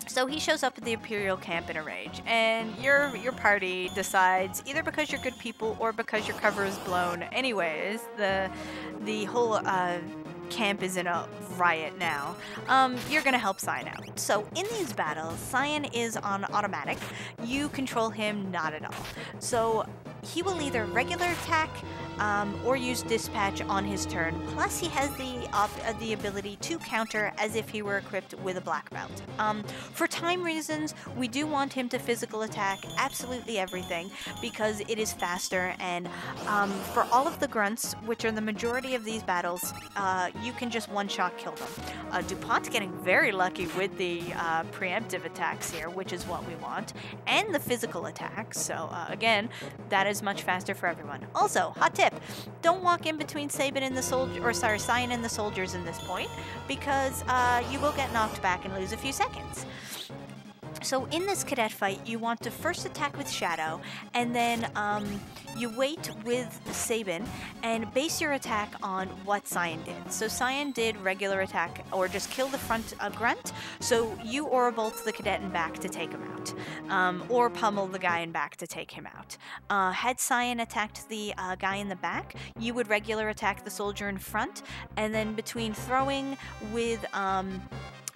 So he shows up at the Imperial camp in a rage, and your party decides, either because you're good people or because your cover is blown anyways, the whole camp is in a riot now, you're gonna help Cyan out. So in these battles, Cyan is on automatic. You control him not at all. So he will either regular attack or use dispatch on his turn. Plus, he has the ability to counter as if he were equipped with a black belt. For time reasons, we do want him to physical attack absolutely everything because it is faster, and for all of the grunts, which are the majority of these battles, you can just one-shot kill them. dup0nte getting very lucky with the preemptive attacks here, which is what we want, and the physical attacks. So again, that is much faster for everyone. Also, hot tip: don't walk in between Cyan and the soldiers in this point, because you will get knocked back and lose a few seconds. So in this cadet fight, you want to first attack with Shadow, and then you wait with Cyan and base your attack on what Cyan did. So Cyan did regular attack, or just kill the front grunt, so you aura bolt the cadet in back to take him out, or pummel the guy in back to take him out. Had Cyan attacked the guy in the back, you would regular attack the soldier in front, and then between throwing with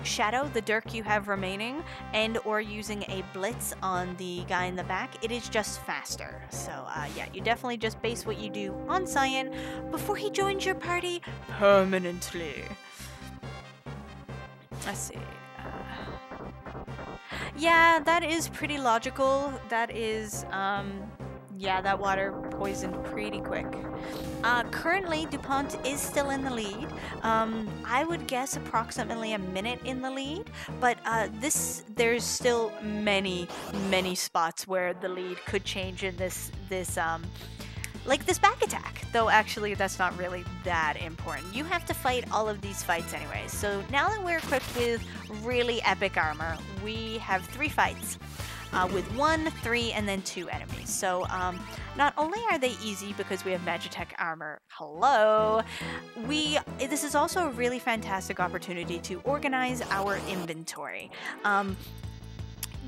Shadow, the Dirk you have remaining, and or using a blitz on the guy in the back, it is just faster. So yeah, you definitely just base what you do on Cyan before he joins your party permanently. Let's see. Yeah, that is pretty logical. That is, yeah, that water poisoned pretty quick. Currently, dup0nte is still in the lead. I would guess approximately a minute in the lead, but there's still many spots where the lead could change in like this back attack. Though actually, that's not really that important. You have to fight all of these fights anyway. So now that we're equipped with really epic armor, we have 3 fights. With 1, 3, and then 2 enemies. So not only are they easy because we have Magitech armor, hello, this is also a really fantastic opportunity to organize our inventory.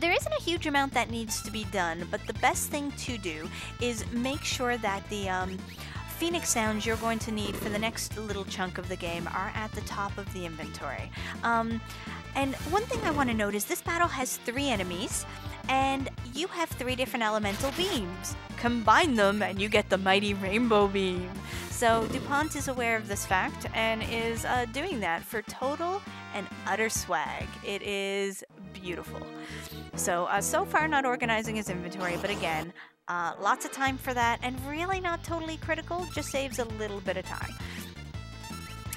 There isn't a huge amount that needs to be done, but the best thing to do is make sure that the Phoenix sounds you're going to need for the next little chunk of the game are at the top of the inventory. And one thing I want to note is this battle has 3 enemies, and you have 3 different elemental beams. Combine them and you get the mighty rainbow beam. So dup0nte is aware of this fact and is doing that for total and utter swag. It is beautiful. So, so far not organizing his inventory, but again, lots of time for that, and really not totally critical, just saves a little bit of time.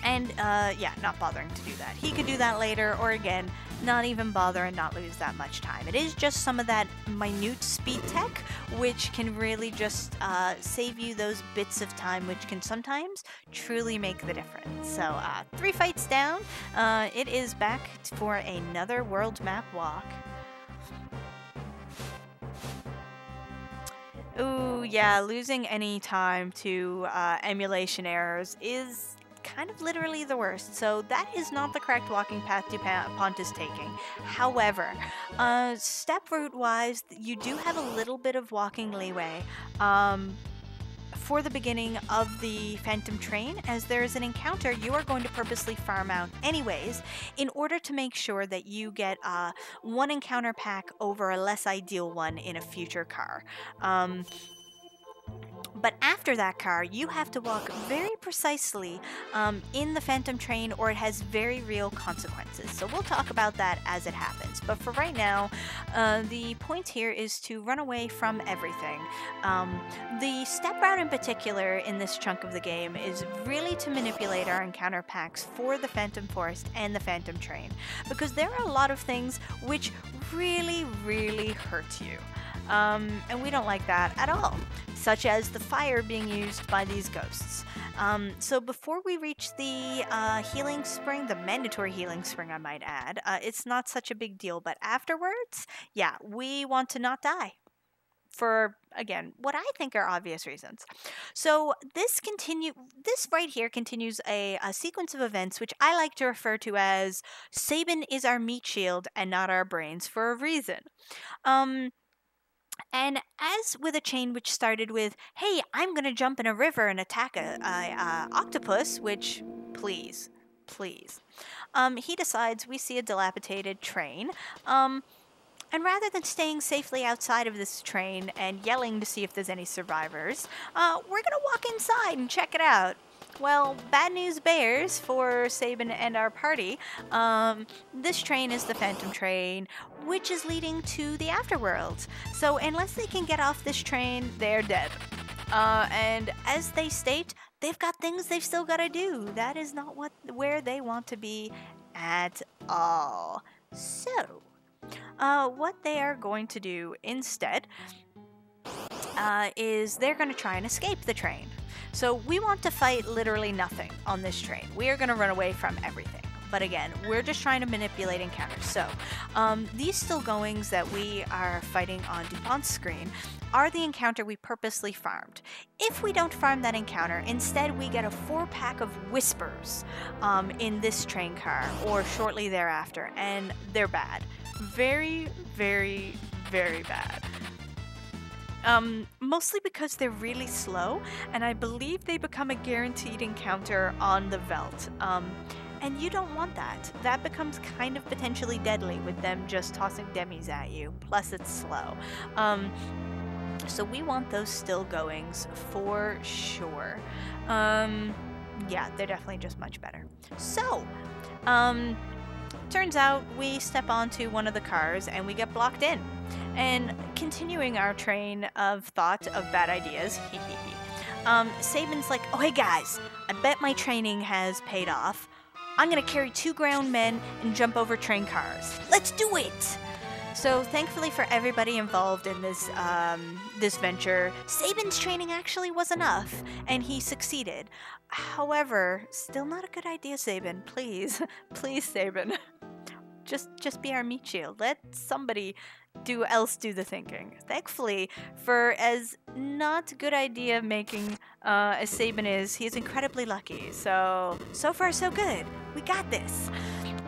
And, yeah, not bothering to do that. He could do that later, or again, not even bother and not lose that much time. It is just some of that minute speed tech, which can really just save you those bits of time, which can sometimes truly make the difference. So, 3 fights down, it is back for another world map walk. Ooh, yeah, losing any time to emulation errors is kind of literally the worst. So that is not the correct walking path dup0nte is taking. However, step route wise, you do have a little bit of walking leeway for the beginning of the Phantom Train, as there is an encounter you are going to purposely farm out anyways in order to make sure that you get one encounter pack over a less ideal one in a future car. But after that car, you have to walk very precisely in the Phantom Train, or it has very real consequences. So we'll talk about that as it happens. But for right now, the point here is to run away from everything. The step route in particular in this chunk of the game is really to manipulate our encounter packs for the Phantom Forest and the Phantom Train, because there are a lot of things which really hurt you. And we don't like that at all, such as the fire being used by these ghosts. So before we reach the healing spring, the mandatory healing spring I might add, it's not such a big deal, but afterwards, yeah, we want to not die. For, again, what I think are obvious reasons. So this right here continues a sequence of events which I like to refer to as Cyan is our meat shield and not our brains for a reason. And as with a chain which started with, hey, I'm going to jump in a river and attack a octopus, which, please, he decides we see a dilapidated train. And rather than staying safely outside of this train and yelling to see if there's any survivors, we're gonna walk inside and check it out. Well, bad news bears for Sabin and our party. This train is the Phantom Train, which is leading to the Afterworld. So unless they can get off this train, they're dead. And as they state, they've got things they've still got to do. That is not where they want to be at all. So, what they are going to do instead is they're going to try and escape the train. So we want to fight literally nothing on this train. We are going to run away from everything. But again, we're just trying to manipulate encounters. So these still goings that we are fighting on dup0nte's screen are the encounter we purposely farmed. If we don't farm that encounter, instead we get a 4-pack of whispers in this train car or shortly thereafter, and they're bad. Very, very, very bad. Mostly because they're really slow, and I believe they become a guaranteed encounter on the Veldt. And you don't want that. That becomes kind of potentially deadly with them just tossing demis at you, plus it's slow. So we want those still goings for sure. Yeah, they're definitely just much better. So, turns out we step onto one of the cars and we get blocked in. And continuing our train of thought of bad ideas, Sabin's like, oh hey guys, I bet my training has paid off. I'm gonna carry 2 ground men and jump over train cars. Let's do it! So thankfully for everybody involved in this this venture, Sabin's training actually was enough, and he succeeded. However, still not a good idea, Sabin. Please, please, Sabin. Just be our meat shield. Let somebody else do the thinking. Thankfully, for as not good idea making as Sabin is, he is incredibly lucky. So far so good. We got this.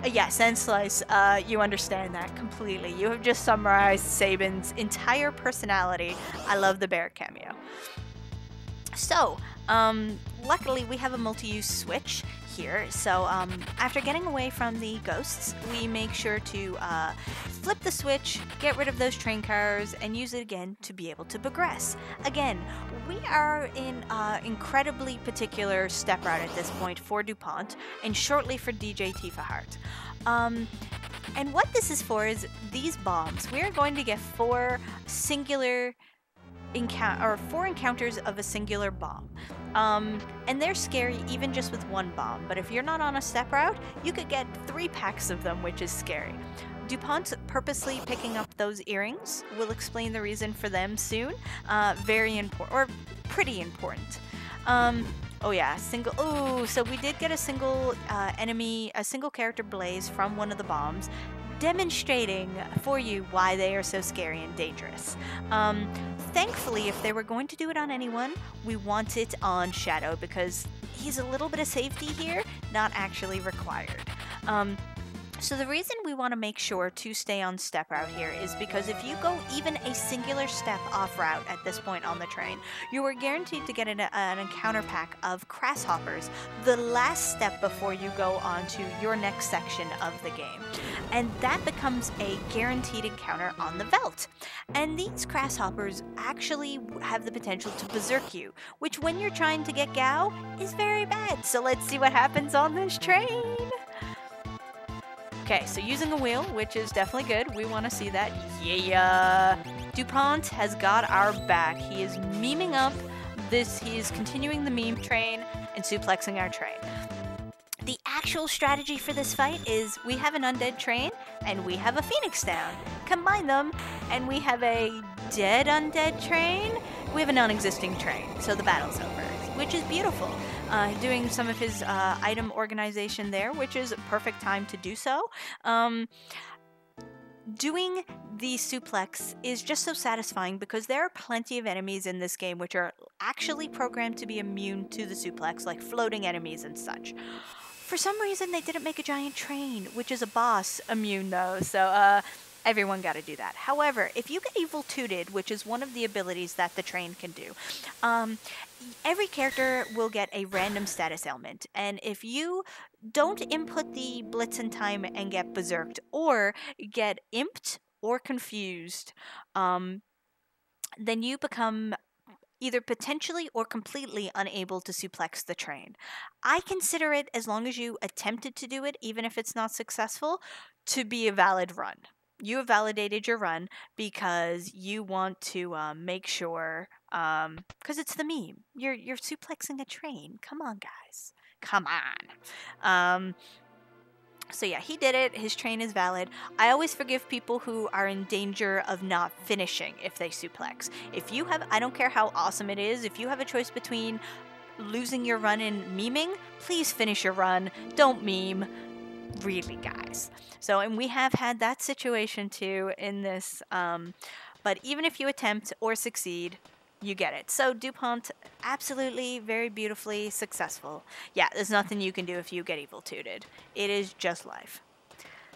Yes, and Slice, you understand that completely. You have just summarized Sabin's entire personality. I love the bear cameo. So, luckily we have a multi-use switch here. So, after getting away from the ghosts, we make sure to flip the switch, get rid of those train cars, and use it again to be able to progress. Again, we are in incredibly particular step route at this point for dup0nte, and shortly for djtifaheart. And what this is for is these bombs. We are going to get 4 encounters of a singular bomb. And they're scary even just with 1 bomb, but if you're not on a step route, you could get 3 packs of them, which is scary. dup0nte purposely picking up those earrings. We'll explain the reason for them soon. Very important, or pretty important. Oh yeah, so we did get a single a single character blaze from one of the bombs, demonstrating for you why they are so scary and dangerous. Thankfully, if they were going to do it on anyone, we want it on Shadow because he's a little bit of safety here, not actually required. So the reason we want to make sure to stay on step route here is because if you go even a singular step off route at this point on the train, you are guaranteed to get an encounter pack of Grasshoppers, the last step before you go on to your next section of the game. And that becomes a guaranteed encounter on the Veldt. And these Grasshoppers actually have the potential to berserk you, which when you're trying to get Gao is very bad. So let's see what happens on this train. Okay, so using a wheel, which is definitely good. We want to see that. Yeah! dup0nte has got our back. He is memeing up this. He is continuing the meme train and suplexing our train. The actual strategy for this fight is we have an undead train and we have a phoenix down. Combine them and we have a dead undead train. We have a non-existing train, so the battle's over, which is beautiful. Doing some of his item organization there, which is a perfect time to do so. Doing the suplex is just so satisfying because there are plenty of enemies in this game which are actually programmed to be immune to the suplex, like floating enemies and such. For some reason, they didn't make a giant train, which is a boss immune though, so everyone got to do that. However, if you get evil tooted, which is one of the abilities that the train can do, every character will get a random status ailment, and if you don't input the blitz in time and get berserked, or get imped or confused, then you become either potentially or completely unable to suplex the train. I consider it, as long as you attempted to do it, even if it's not successful, to be a valid run. You have validated your run because you want to make sure, because it's the meme. You're suplexing a train. Come on, guys. Come on. So yeah, he did it. His train is valid. I always forgive people who are in danger of not finishing if they suplex. If you have, I don't care how awesome it is, if you have a choice between losing your run and memeing, please finish your run. Don't meme. Really, guys. So, and we have had that situation too in this, but even if you attempt or succeed, you get it. So dup0nte, absolutely, very beautifully successful. Yeah, there's nothing you can do if you get evil tooted. It is just life.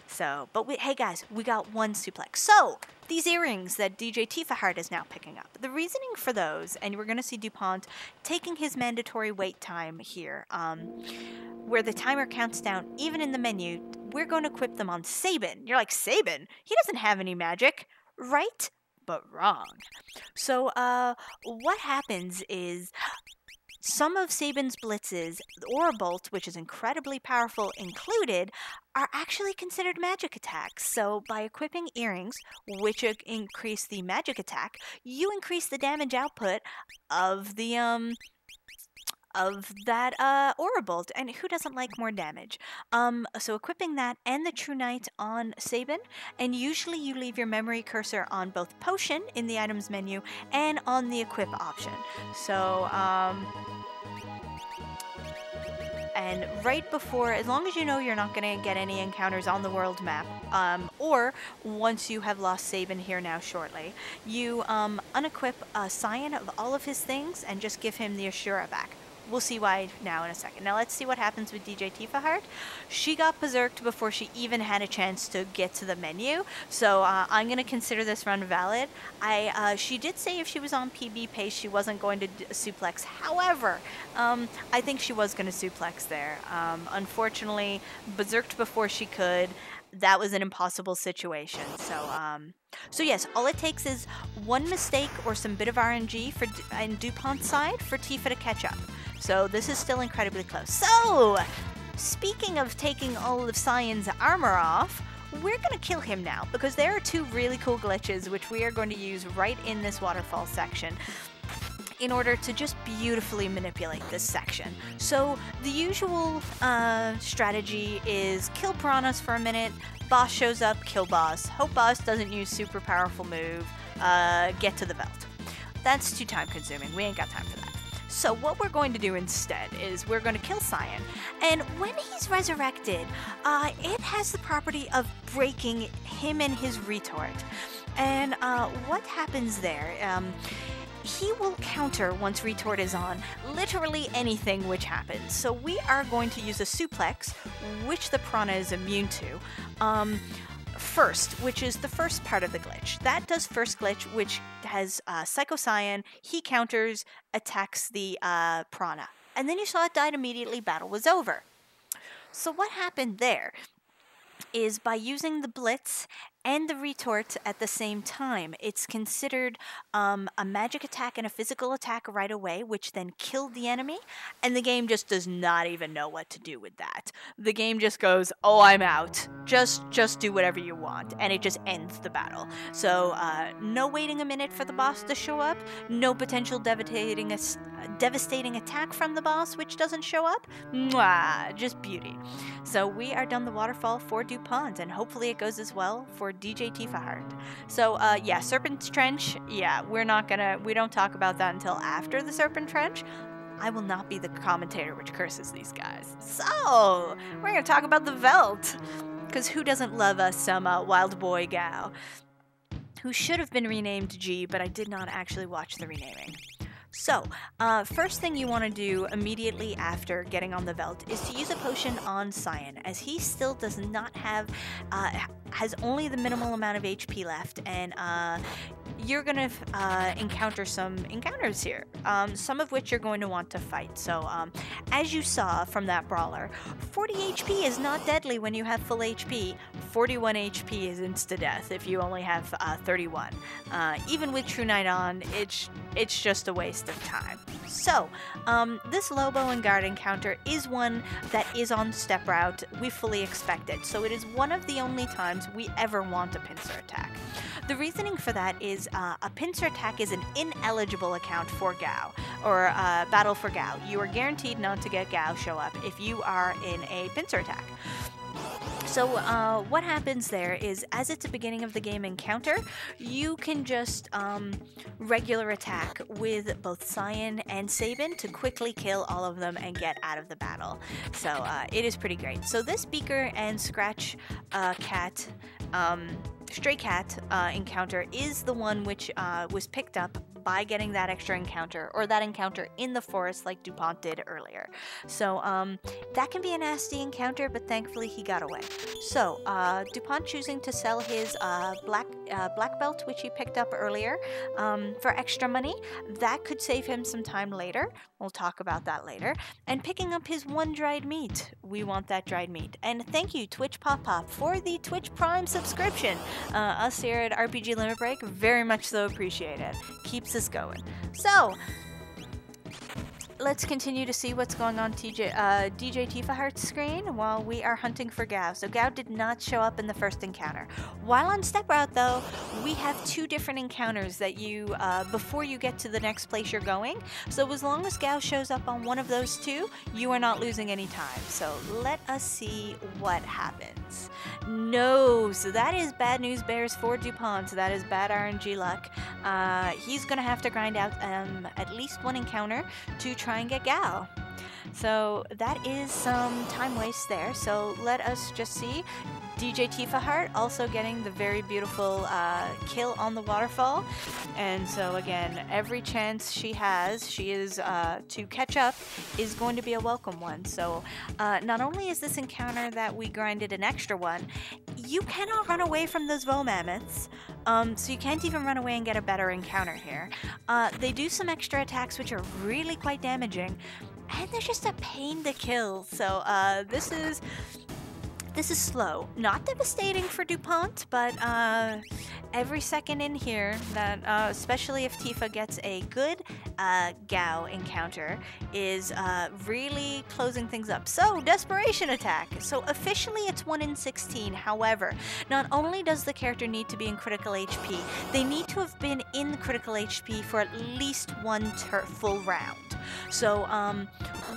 So, but hey guys, we got one suplex. So, these earrings that djtifaheart is now picking up. The reasoning for those, and we're going to see dup0nte taking his mandatory wait time here, where the timer counts down even in the menu. We're going to equip them on Sabin. You're like, Sabin? He doesn't have any magic, right? But wrong. So, what happens is some of Sabin's blitzes, the Aura Bolt, which is incredibly powerful, included, are actually considered magic attacks. So by equipping earrings, which increase the magic attack, you increase the damage output of the Aura Bolt, and who doesn't like more damage? So equipping that and the True Knight on Sabin, and usually you leave your memory cursor on both Potion in the items menu and on the equip option. So, and right before, as long as you know you're not going to get any encounters on the world map, or once you have lost Sabin here now shortly, you unequip Cyan of all of his things and just give him the Ashura back. We'll see why now in a second. Now let's see what happens with djtifaheart. She got berserked before she even had a chance to get to the menu, so I'm going to consider this run valid. She did say if she was on PB pace she wasn't going to suplex. However, I think she was going to suplex there. Unfortunately, berserked before she could. That was an impossible situation. So yes, all it takes is one mistake or some bit of RNG for on dup0nte's side for Tifa to catch up. So this is still incredibly close. So, speaking of taking all of Cyan's armor off, we're going to kill him now because there are two really cool glitches which we are going to use right in this waterfall section in order to just beautifully manipulate this section. So the usual strategy is kill piranhas for a minute, boss shows up, kill boss, hope boss doesn't use super powerful move, get to the belt. That's too time consuming, we ain't got time for that. So what we're going to do instead is we're going to kill Cyan, and when he's resurrected, it has the property of breaking him and his retort. And what happens there? He will counter once retort is on literally anything which happens. So we are going to use a suplex, which the piranha is immune to. First, which is the first part of the glitch. That does first glitch, which has Psycho Cyan. He counters, attacks the piranha. And then you saw it died immediately, battle was over. So what happened there is by using the blitz and the retort at the same time, it's considered a magic attack and a physical attack right away, which then killed the enemy, and the game just does not even know what to do with that. The game just goes, oh, I'm out. Just do whatever you want, and it just ends the battle. So no waiting a minute for the boss to show up, no potential devastating attack from the boss, which doesn't show up. Mwah, just beauty. So we are done the waterfall for dup0nte, and hopefully it goes as well for djtifaheart. So yeah, Serpent's Trench, yeah, we don't talk about that until after the Serpent Trench. I will not be the commentator which curses these guys. So we're gonna talk about the Veld, because who doesn't love us some Wild Boy Gao, who should have been renamed G, but I did not actually watch the renaming. So, first thing you want to do immediately after getting on the Veld is to use a potion on Cyan, as he still does not have, has only the minimal amount of HP left, and you're going to encounter some encounters here, some of which you're going to want to fight. So as you saw from that brawler, 40 HP is not deadly when you have full HP. 41 HP is insta-death if you only have 31. Even with True Knight on, it's just a waste of time. So, this Lobo and Guard encounter is one that is on step route. We fully expect it, so it is one of the only times we ever want a pincer attack. The reasoning for that is a pincer attack is an ineligible account for Gao, or Battle for Gao. You are guaranteed not to get Gao show up if you are in a pincer attack. So what happens there is, as it's a beginning of the game encounter, you can just regular attack with both Cyan and Sabin to quickly kill all of them and get out of the battle. So it is pretty great. So this Beaker and Scratch Cat, Stray Cat encounter is the one which was picked up by getting that extra encounter, or that encounter in the forest like dup0nte did earlier. So that can be a nasty encounter, but thankfully he got away. So dup0nte choosing to sell his black belt, which he picked up earlier, for extra money, that could save him some time later. We'll talk about that later. And picking up his one dried meat. We want that dried meat. And thank you, Twitch Pop Pop, for the Twitch Prime subscription. Us here at RPG Limit Break very much so appreciate it. Keeps us going. So, let's continue to see what's going on djtifaheart's screen while we are hunting for Gao. So Gao did not show up in the first encounter. While on step route though, we have two different encounters that you, before you get to the next place you're going. So as long as Gao shows up on one of those two, you are not losing any time. So let us see what happens. No, so that is bad news bears for dup0nte. So that is bad RNG luck. He's gonna have to grind out at least one encounter to try and get Gao. So that is some time waste there. So let us just see. djtifaheart also getting the very beautiful kill on the waterfall. And so again, every chance she is to catch up is going to be a welcome one. So not only is this encounter that we grinded an extra one, you cannot run away from those Vo mammoths. So you can't even run away and get a better encounter here. They do some extra attacks which are really quite damaging, and they're just a pain to kill. So this is slow. Not devastating for dup0nte, but every second in here, that especially if Tifa gets a good Gao encounter, is really closing things up. So, desperation attack. So officially it's 1 in 16. However, not only does the character need to be in critical HP, they need to have been in critical HP for at least one full round. So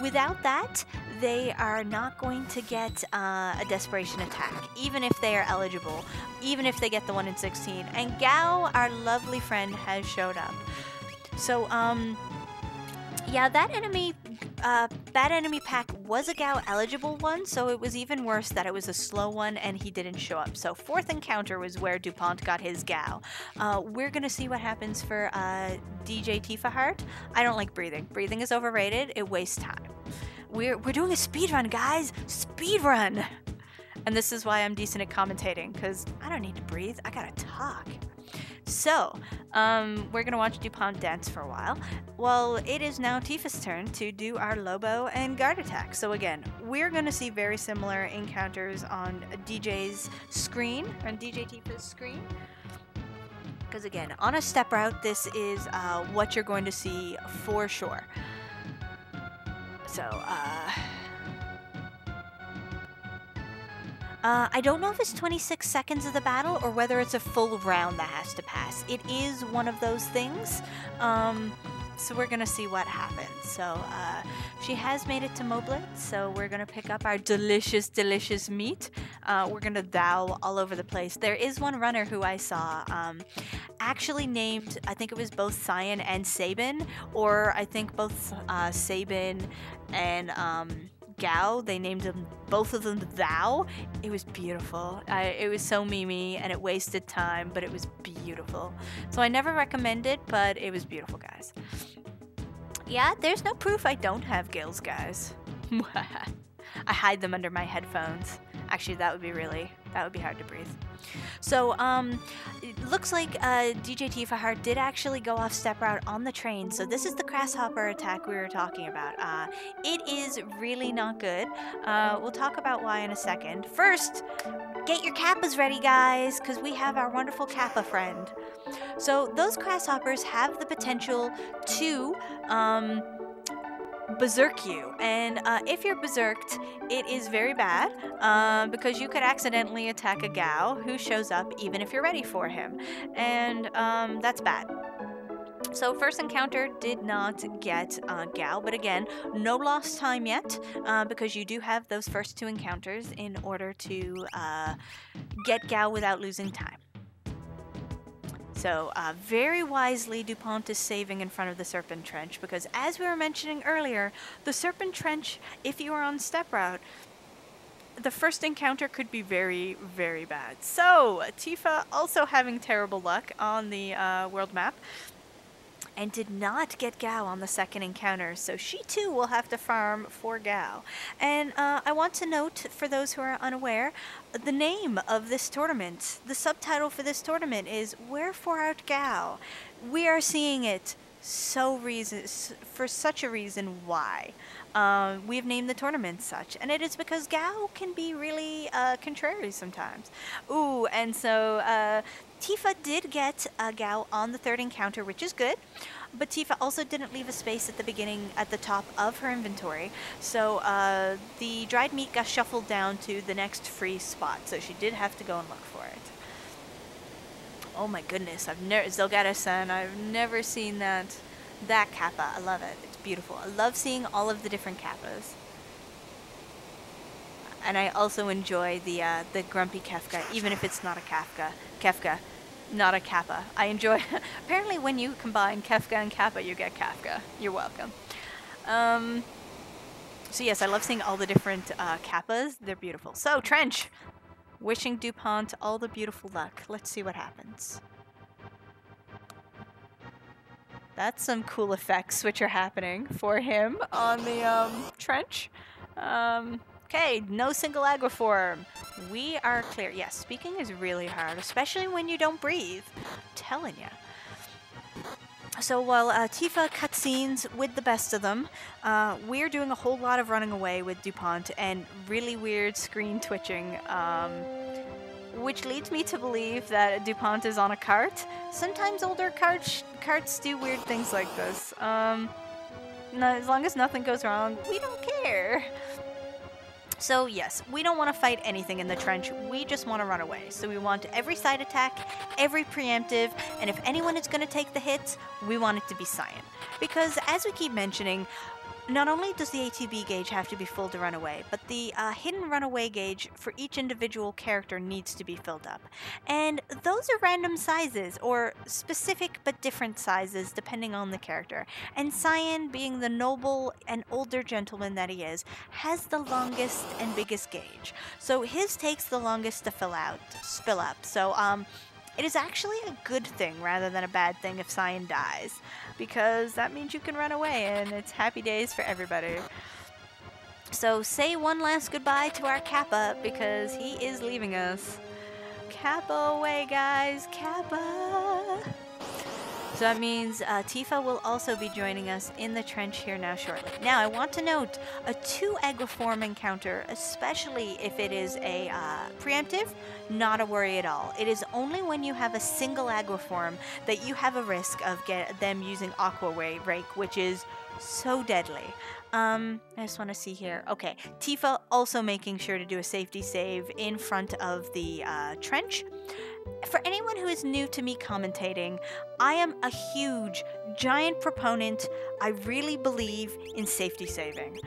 without that, they are not going to get a desperation attack, even if they are eligible, even if they get the 1 in 16. And Gao, our lovely friend, has showed up. So, yeah, that enemy, bad enemy pack was a Gao eligible one, so it was even worse that it was a slow one and he didn't show up. So fourth encounter was where dup0nte got his Gao. We're gonna see what happens for djtifaheart. I don't like breathing. Breathing is overrated. It wastes time. We're doing a speed run, guys. Speed run. And this is why I'm decent at commentating, because I don't need to breathe. I gotta talk. So, we're gonna watch dup0nte dance for a while. Well, it is now Tifa's turn to do our Lobo and Guard attack. So again, we're gonna see very similar encounters on DJ's screen, on djtifa's screen. Because again, on a step route, this is what you're going to see for sure. So, I don't know if it's 26 seconds of the battle or whether it's a full round that has to pass. It is one of those things. So we're gonna see what happens. So she has made it to Moblet, so we're gonna pick up our delicious, delicious meat. We're gonna thou all over the place. There is one runner who I saw actually named, I think it was both Cyan and Sabin, or I think both Sabin and Gao, they named them, both of them, Thou. It was beautiful. It was so memey and it wasted time, but it was beautiful. So I never recommend it, but it was beautiful, guys. Yeah, there's no proof I don't have gills, guys. I hide them under my headphones. Actually, that would be hard to breathe. So, it looks like DJ Tifaheart did actually go off step route on the train. So this is the grasshopper attack we were talking about. It is really not good. We'll talk about why in a second. First, get your kappas ready, guys, because we have our wonderful kappa friend. So those grasshoppers have the potential to berserk you, and if you're berserked, it is very bad because you could accidentally attack a Gao who shows up even if you're ready for him, and that's bad. So first encounter did not get Gao, but again, no lost time yet because you do have those first 2 encounters in order to get Gao without losing time. So very wisely, dup0nte is saving in front of the Serpent Trench because as we were mentioning earlier, the Serpent Trench, if you are on step route, the first encounter could be very, very bad. So Tifa also having terrible luck on the world map and did not get Gao on the second encounter, so she too will have to farm for Gao. And I want to note, for those who are unaware, the name of this tournament, the subtitle for this tournament is Wherefore Art Gao? We are seeing it for such a reason why. We've named the tournament such, and it is because Gao can be really contrary sometimes. Ooh, and so Tifa did get Gao on the third encounter, which is good, but Tifa also didn't leave a space at the beginning, at the top of her inventory, so the dried meat got shuffled down to the next free spot, so she did have to go and look for it. Oh my goodness, Zelgata-san, I've never seen that kappa. I love it. It's beautiful. I love seeing all of the different kappas. And I also enjoy the grumpy Kefka, even if it's not a Kefka, not a kappa. I enjoy. Apparently, when you combine Kefka and kappa, you get Kafka. You're welcome. So yes, I love seeing all the different kappas. They're beautiful. So Trench, wishing dup0nte all the beautiful luck. Let's see what happens. That's some cool effects which are happening for him on the Trench. Okay, no single aggro-form. We are clear. Yes, speaking is really hard, especially when you don't breathe. I'm telling you. So while Tifa cutscenes with the best of them, we're doing a whole lot of running away with dup0nte and really weird screen twitching, which leads me to believe that dup0nte is on a cart. Sometimes older carts do weird things like this. As long as nothing goes wrong, we don't care. So yes, we don't want to fight anything in the trench, we just want to run away. So we want every side attack, every preemptive, and if anyone is going to take the hits, we want it to be Cyan. Because as we keep mentioning, not only does the ATB gauge have to be full to run away, but the hidden runaway gauge for each individual character needs to be filled up. And those are random sizes, or specific but different sizes depending on the character. And Cyan, being the noble and older gentleman that he is, has the longest and biggest gauge. So his takes the longest to fill up. So it is actually a good thing rather than a bad thing if Cyan dies, because that means you can run away and it's happy days for everybody. So say one last goodbye to our Kappa because he is leaving us. Kappa away, guys, Kappa! So that means Tifa will also be joining us in the trench here now shortly. Now, I want to note a 2 aggro-form encounter, especially if it is a preemptive, not a worry at all. It is only when you have a single aggro-form that you have a risk of them using Aqua Rake, which is so deadly. I just want to see here. Okay, Tifa also making sure to do a safety save in front of the trench. For anyone who is new to me commentating, I am a huge, giant proponent. I really believe in safety saving.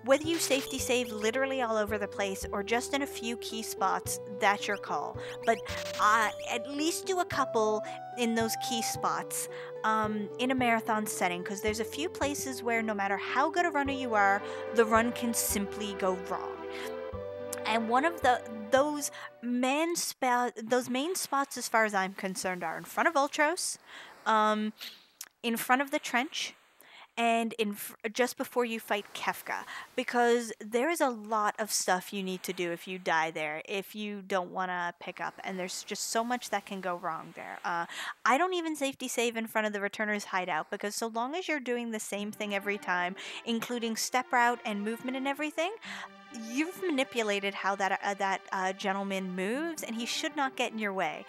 Whether you safety save literally all over the place or just in a few key spots, that's your call. But at least do a couple in those key spots in a marathon setting, because there's a few places where no matter how good a runner you are, the run can simply go wrong. And one of those main spots, as far as I'm concerned, are in front of Ultros, in front of the trench, and just before you fight Kefka, because there is a lot of stuff you need to do if you die there, if you don't want to pick up, and there's just so much that can go wrong there. I don't even safety save in front of the returner's hideout, because so long as you're doing the same thing every time, including step route and movement and everything, you've manipulated how that gentleman moves, and he should not get in your way.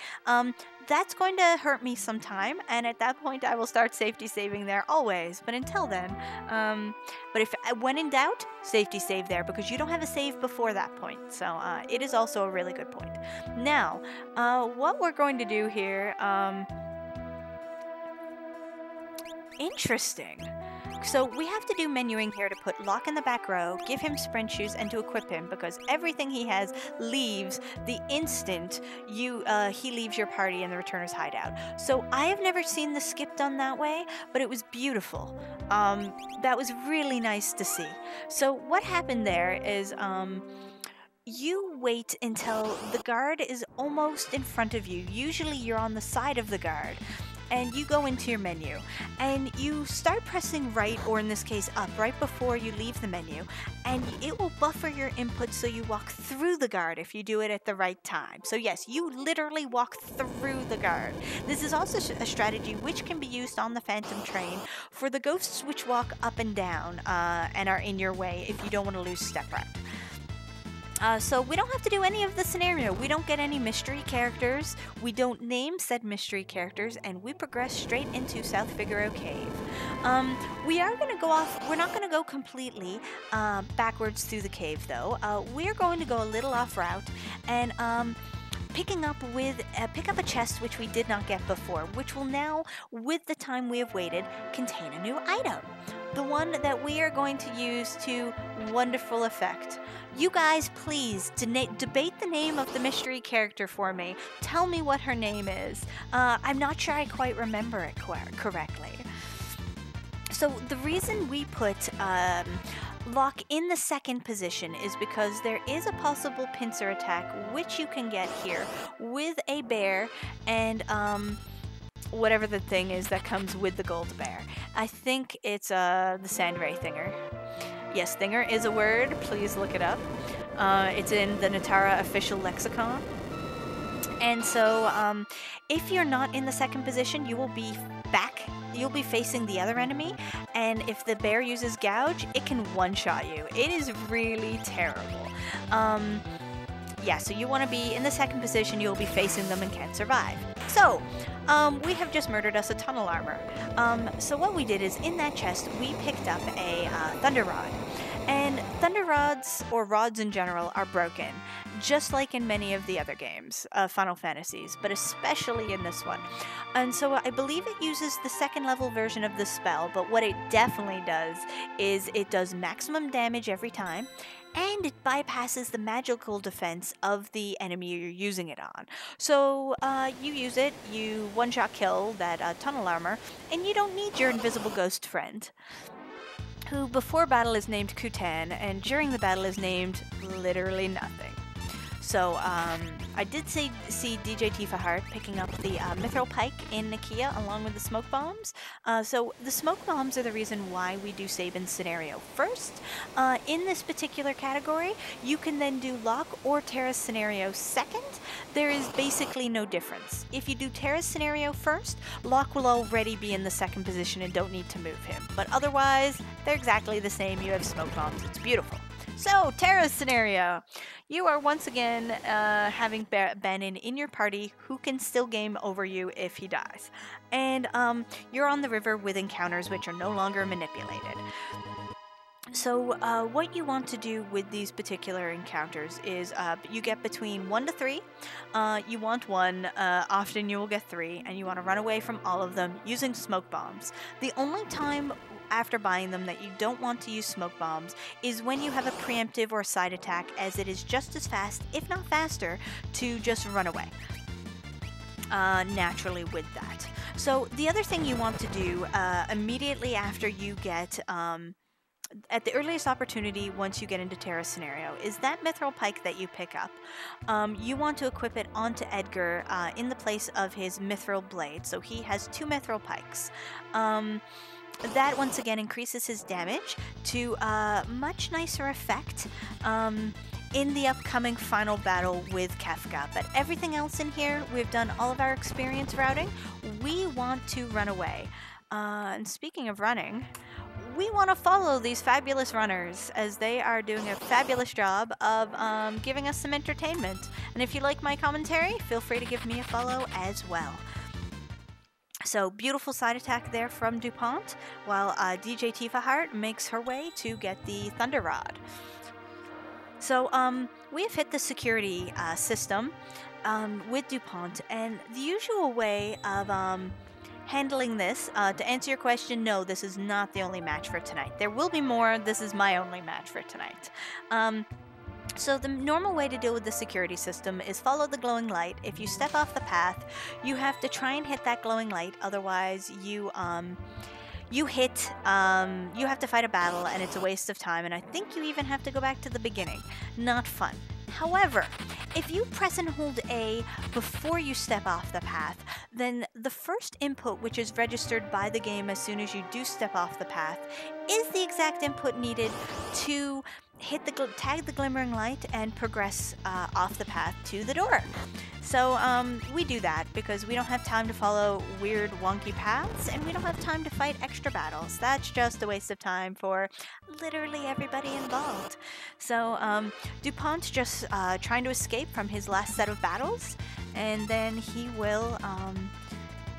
That's going to hurt me sometime, and at that point I will start safety saving there always. But until then, but if when in doubt, safety save there, because you don't have a save before that point. So it is also a really good point. Now, what we're going to do here, interesting. So we have to do menuing here to put Locke in the back row, give him sprint shoes, and to equip him, because everything he has leaves the instant he leaves your party in the returner's hideout. So I have never seen the skip done that way, but it was beautiful. That was really nice to see. So what happened there is you wait until the guard is almost in front of you. Usually you're on the side of the guard. And you go into your menu, and you start pressing right, or in this case up, right before you leave the menu, and it will buffer your input so you walk through the guard if you do it at the right time. So yes, you literally walk through the guard. This is also a strategy which can be used on the Phantom Train for the ghosts which walk up and down and are in your way if you don't want to lose step route. So we don't have to do any of the scenario. We don't get any mystery characters. We don't name said mystery characters, and we progress straight into South Figaro Cave. We are going to go off. We're not going to go completely backwards through the cave, though. We're going to go a little off route and pick up a chest which we did not get before, which will now, with the time we have waited, contain a new item. The one that we are going to use to wonderful effect. You guys, please debate the name of the mystery character for me. Tell me what her name is. I'm not sure I quite remember it correctly. So the reason we put Locke in the second position is because there is a possible pincer attack which you can get here with a bear and whatever the thing is that comes with the gold bear. I think it's the Sandray Thinger. Yes, Thinger is a word. Please look it up. It's in the Natara official lexicon. And so if you're not in the second position, you will be back. You'll be facing the other enemy. And if the bear uses gouge, it can one-shot you. It is really terrible. Yeah, so you want to be in the second position. You'll be facing them and can't survive. So, we have just murdered us a tunnel armor. So what we did is, in that chest, we picked up a thunder rod. And thunder rods, or rods in general, are broken, just like in many of the other games, Final Fantasies, but especially in this one. And so I believe it uses the second level version of the spell, but what it definitely does is it does maximum damage every time, and it bypasses the magical defense of the enemy you're using it on. So you use it, you one-shot kill that tunnel armor, and you don't need your invisible ghost friend, who before battle is named Kutan, and during the battle is named literally nothing. So I did see djtifaheart picking up the mithril pike in Nakia along with the smoke bombs. So the smoke bombs are the reason why we do Sabin's scenario first. In this particular category, you can then do Locke or Terra's scenario second. There is basically no difference. If you do Terra's scenario first, Locke will already be in the second position and don't need to move him. But otherwise, they're exactly the same. You have smoke bombs. It's beautiful. So, Terra's scenario. You are once again having Bannon in your party who can still game over you if he dies. And you're on the river with encounters which are no longer manipulated. So what you want to do with these particular encounters is you get between 1 to 3. You want 1, often you will get 3, and you want to run away from all of them using smoke bombs. The only time after buying them that you don't want to use smoke bombs is when you have a preemptive or side attack, as it is just as fast, if not faster, to just run away naturally with that. So the other thing you want to do immediately after you get at the earliest opportunity, once you get into Terra's scenario, is that mithril pike that you pick up. You want to equip it onto Edgar in the place of his mithril blade. So he has 2 mithril pikes. that once again increases his damage to a much nicer effect in the upcoming final battle with Kefka. But everything else in here, we've done all of our experience routing. We want to run away. And speaking of running, we want to follow these fabulous runners as they are doing a fabulous job of giving us some entertainment. And if you like my commentary, feel free to give me a follow as well. So beautiful side attack there from dup0nte, while djtifaheart makes her way to get the Thunder Rod. So we have hit the security system with dup0nte, and the usual way of handling this, to answer your question, no, this is not the only match for tonight. There will be more. This is my only match for tonight. So the normal way to deal with the security system is follow the glowing light. If you step off the path, you have to try and hit that glowing light. Otherwise, you have to fight a battle, and it's a waste of time. And I think you even have to go back to the beginning. Not fun. However, if you press and hold A before you step off the path, then the first input, which is registered by the game as soon as you do step off the path, is the exact input needed to hit the tag the glimmering light and progress off the path to the door. So we do that because we don't have time to follow weird wonky paths, and we don't have time to fight extra battles. That's just a waste of time for literally everybody involved. So dup0nte just trying to escape from his last set of battles, and then he will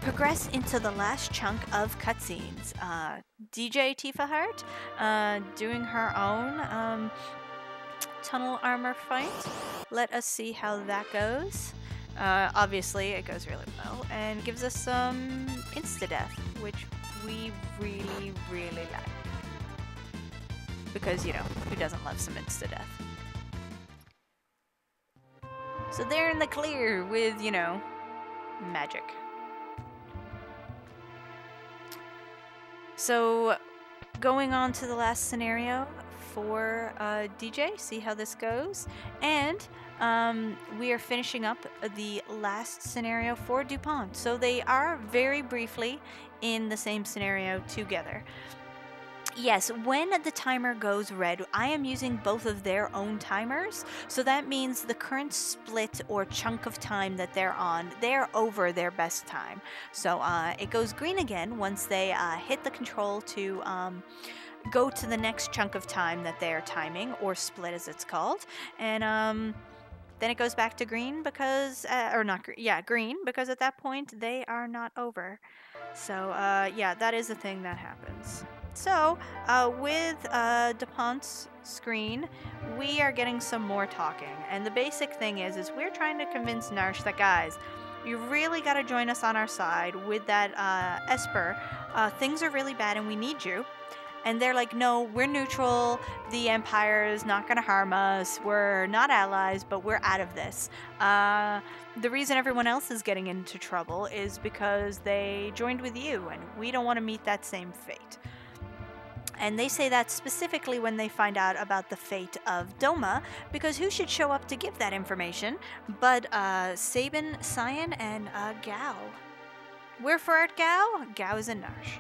progress into the last chunk of cutscenes. djtifaheart doing her own tunnel armor fight. Let us see how that goes. Obviously, it goes really well and gives us some insta-death, which we really, really like. Because, you know, who doesn't love some insta-death? So they're in the clear with, you know, magic. So, going on to the last scenario for DJ, see how this goes. And we are finishing up the last scenario for dup0nte. So they are very briefly in the same scenario together. Yes, when the timer goes red, I am using both of their own timers. So that means the current split or chunk of time that they're on, they're over their best time. So it goes green again once they hit the control to go to the next chunk of time that they're timing, or split as it's called. And then it goes back to green because, or not, yeah, green, because at that point they are not over. So yeah, that is a thing that happens. So, with dup0nte's screen, we are getting some more talking. And the basic thing is we're trying to convince Narshe that, guys, you really got to join us on our side with that Esper. Things are really bad and we need you. And they're like, no, we're neutral. The Empire is not going to harm us. We're not allies, but we're out of this. The reason everyone else is getting into trouble is because they joined with you, and we don't want to meet that same fate. And they say that specifically when they find out about the fate of Doma, because who should show up to give that information but Sabin, Cyan, and Gao. Where for art Gao? Gao is in Narshe.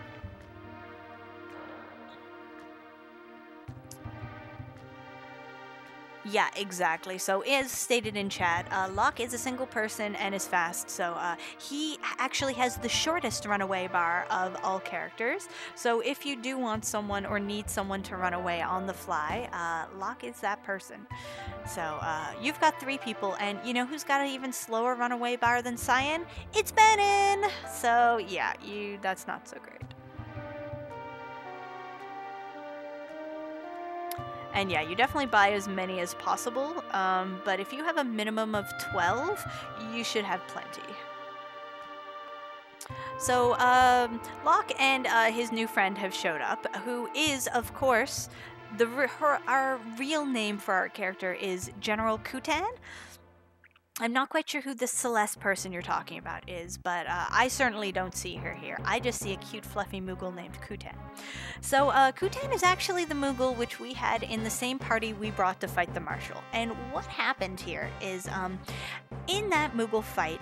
Yeah, exactly. So as stated in chat, Locke is a single person and is fast, so he actually has the shortest runaway bar of all characters. So if you do want someone or need someone to run away on the fly, Locke is that person. So you've got 3 people, and you know who's got an even slower runaway bar than Cyan? It's Benin! So yeah, that's not so great. And yeah, you definitely buy as many as possible, but if you have a minimum of 12, you should have plenty. So, Locke and his new friend have showed up, who is, of course, our real name for our character is General Kutan. I'm not quite sure who this Celeste person you're talking about is, but I certainly don't see her here. I just see a cute, fluffy Moogle named Kutan. So, Kutan is actually the Moogle which we had in the same party we brought to fight the Marshal. And what happened here is, in that Moogle fight,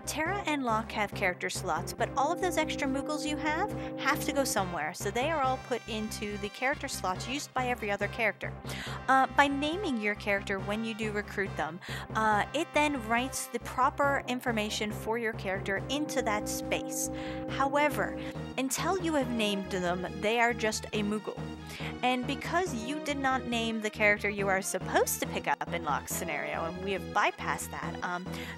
Terra and Locke have character slots, but all of those extra Moogles you have to go somewhere. So they are all put into the character slots used by every other character. By naming your character when you do recruit them, it then writes the proper information for your character into that space. However, until you have named them, they are just a Moogle. And because you did not name the character you are supposed to pick up in Locke's scenario, and we have bypassed that,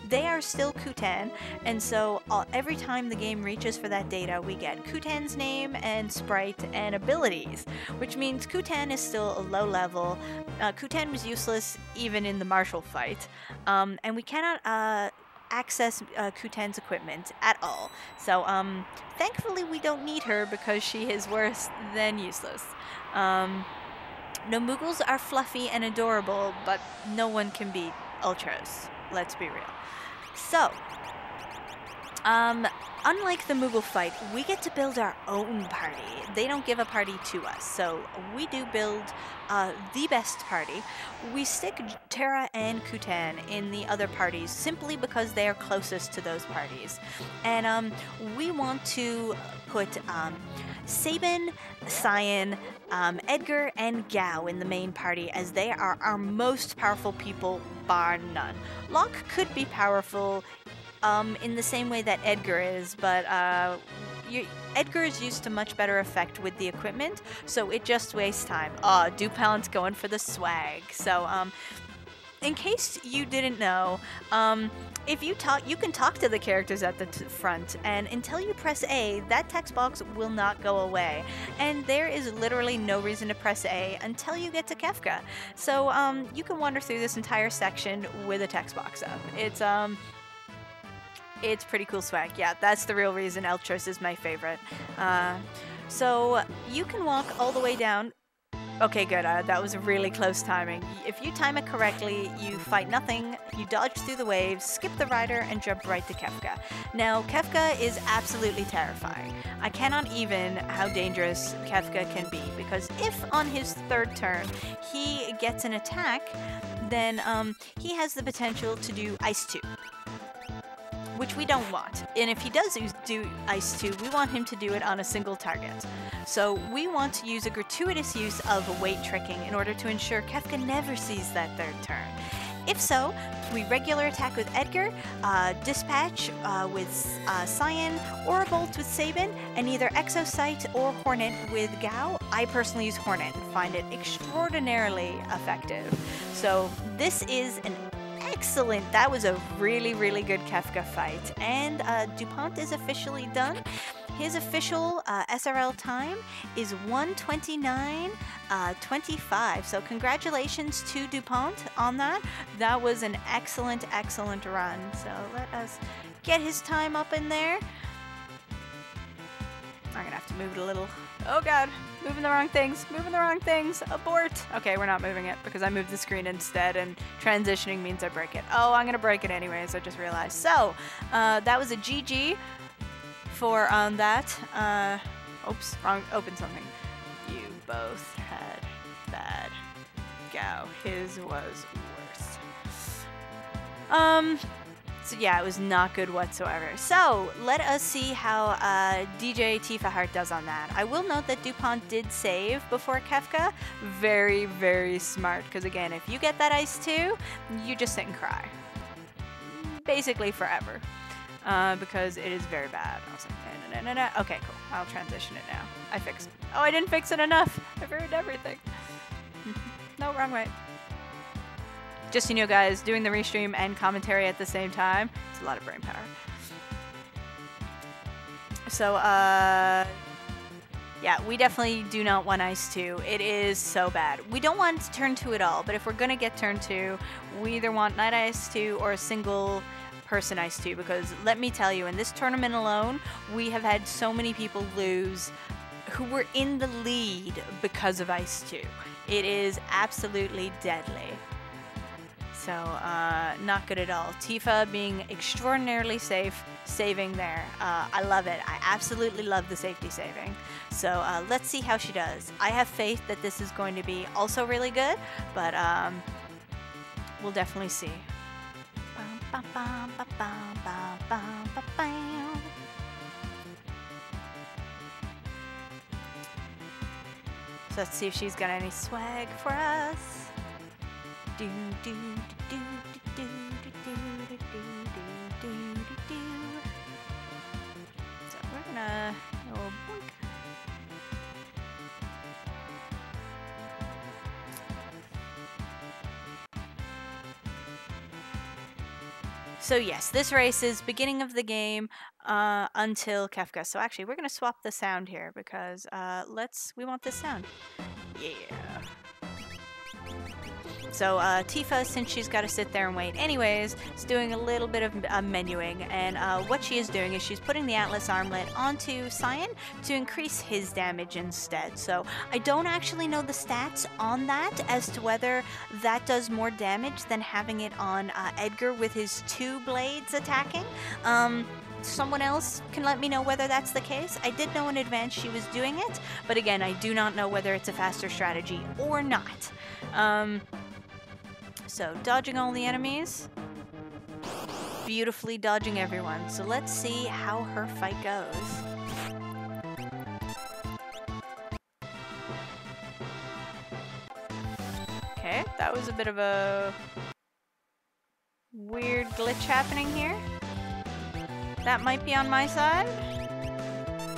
they are still Kutan, and so every time the game reaches for that data, we get Kutan's name and sprite and abilities, which means Kutan is still a low level. Kutan was useless even in the Marshal fight, and we cannot access Kutan's equipment at all. So thankfully we don't need her because she is worse than useless. No, Moogles are fluffy and adorable, but no one can beat Ultros. Let's be real. So, unlike the Moogle fight, we get to build our own party. They don't give a party to us, so we do build the best party. We stick Terra and Kutan in the other parties simply because they are closest to those parties. And we want to put Sabin, Cyan, Edgar, and Gao in the main party as they are our most powerful people, bar none. Locke could be powerful in the same way that Edgar is, but Edgar is used to much better effect with the equipment, so it just wastes time. dup0nte going for the swag. So, in case you didn't know, if you can talk to the characters at the front, and until you press A, that text box will not go away. And there is literally no reason to press A until you get to Kefka. So, you can wander through this entire section with a text box up. It's pretty cool swag. Yeah, that's the real reason Ultros is my favorite. So you can walk all the way down. Okay, good. That was really close timing. If you time it correctly, you fight nothing, you dodge through the waves, skip the rider, and jump right to Kefka. Now, Kefka is absolutely terrifying. I cannot even how dangerous Kefka can be, because if on his third turn he gets an attack, then he has the potential to do Ice 2. Which we don't want. And if he does do Ice 2, we want him to do it on a single target. So we want to use a gratuitous use of weight tricking in order to ensure Kefka never sees that third turn. If so, we regular attack with Edgar, dispatch with Cyan, or a bolt with Sabin, and either Exosight or Hornet with Gao. I personally use Hornet and find it extraordinarily effective. So this is an excellent. That was a really, really good Kefka fight. And dup0nte is officially done. His official SRL time is 1:29:25. So congratulations to dup0nte on that. That was an excellent, excellent run. So let us get his time up in there. I'm gonna have to move it a little. Oh god, moving the wrong things, abort. Okay, we're not moving it because I moved the screen instead, and transitioning means I break it. Oh, I'm gonna break it anyways, I just realized. So, that was a GG for that. Oops, wrong, open something. You both had bad Gao. His was worse. So yeah, it was not good whatsoever. So let us see how djtifaheart does on that. I will note that dup0nte did save before Kefka. Very, very smart. Because again, if you get that Ice 2, you just sit and cry. Basically forever. Because it is very bad. I was like, no. Okay, cool. I'll transition it now. I fixed it. Oh, I didn't fix it enough. I've ruined everything. No, wrong way. Just so you know, guys, doing the restream and commentary at the same time, it's a lot of brain power. So, yeah, we definitely do not want Ice 2. It is so bad. We don't want turn 2 at all, but if we're going to get turn 2, we either want Night Ice 2 or a single person Ice 2, because let me tell you, in this tournament alone, we have had so many people lose who were in the lead because of Ice 2. It is absolutely deadly. So, not good at all. Tifa being extraordinarily safe, saving there. I love it. I absolutely love the safety saving. So, let's see how she does. I have faith that this is going to be also really good, but we'll definitely see. So let's see if she's got any swag for us. So we're gonna boink. So yes, this race is beginning of the game until Kefka. So actually, we're gonna swap the sound here because we want this sound. Yeah. So Tifa, since she's got to sit there and wait anyways, is doing a little bit of menuing. And what she is doing is she's putting the Atlas Armlet onto Cyan to increase his damage instead. So I don't actually know the stats on that as to whether that does more damage than having it on Edgar with his 2 blades attacking. Someone else can let me know whether that's the case. I did know in advance she was doing it, but again, I do not know whether it's a faster strategy or not. So, dodging all the enemies, beautifully dodging everyone. So let's see how her fight goes. Okay, that was a bit of a weird glitch happening here. That might be on my side.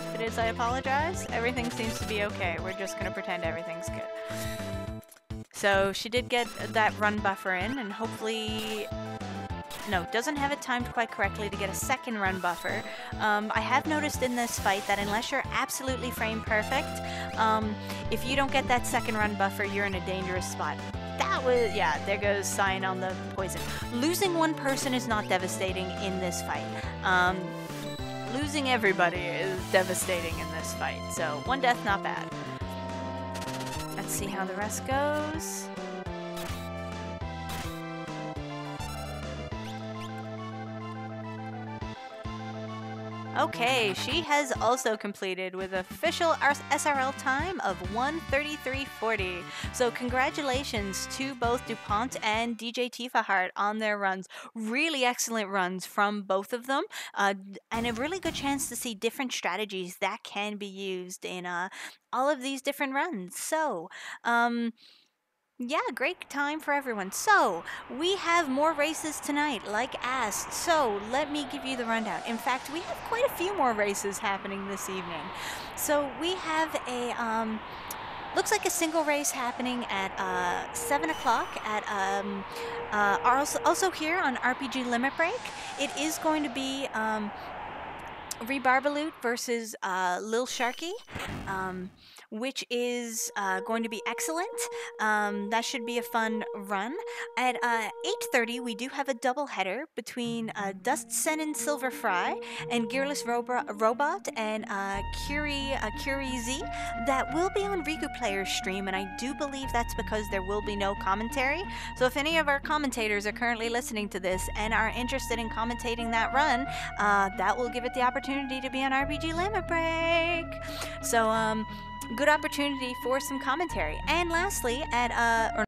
If it is, I apologize. Everything seems to be okay. We're just gonna pretend everything's good. So she did get that run buffer in, and hopefully... No, doesn't have it timed quite correctly to get a second run buffer. I have noticed in this fight that unless you're absolutely frame perfect, if you don't get that second run buffer, you're in a dangerous spot. That was... yeah, there goes Cyan on the poison. Losing one person is not devastating in this fight. Losing everybody is devastating in this fight. So, one death, not bad. Let's see how the rest goes. Okay, she has also completed with official SRL time of 1:33:40. So congratulations to both dup0nte and djtifaheart on their runs. Really excellent runs from both of them, and a really good chance to see different strategies that can be used in all of these different runs. So, yeah, great time for everyone. So, we have more races tonight, like asked. So, let me give you the rundown. In fact, we have quite a few more races happening this evening. So, we have a, looks like a single race happening at 7 o'clock at, also here on RPG Limit Break. It is going to be, Rebarbalut versus Lil Sharky, which is going to be excellent. That should be a fun run. At 8:30, we do have a double header between dup0nte Silverfry and Gearless Robot and Curizy that will be on Riku Player's stream, and I do believe that's because there will be no commentary. So if any of our commentators are currently listening to this and are interested in commentating that run, that will give it the opportunity to be on RPG Limit Break. So, good opportunity for some commentary. And lastly, at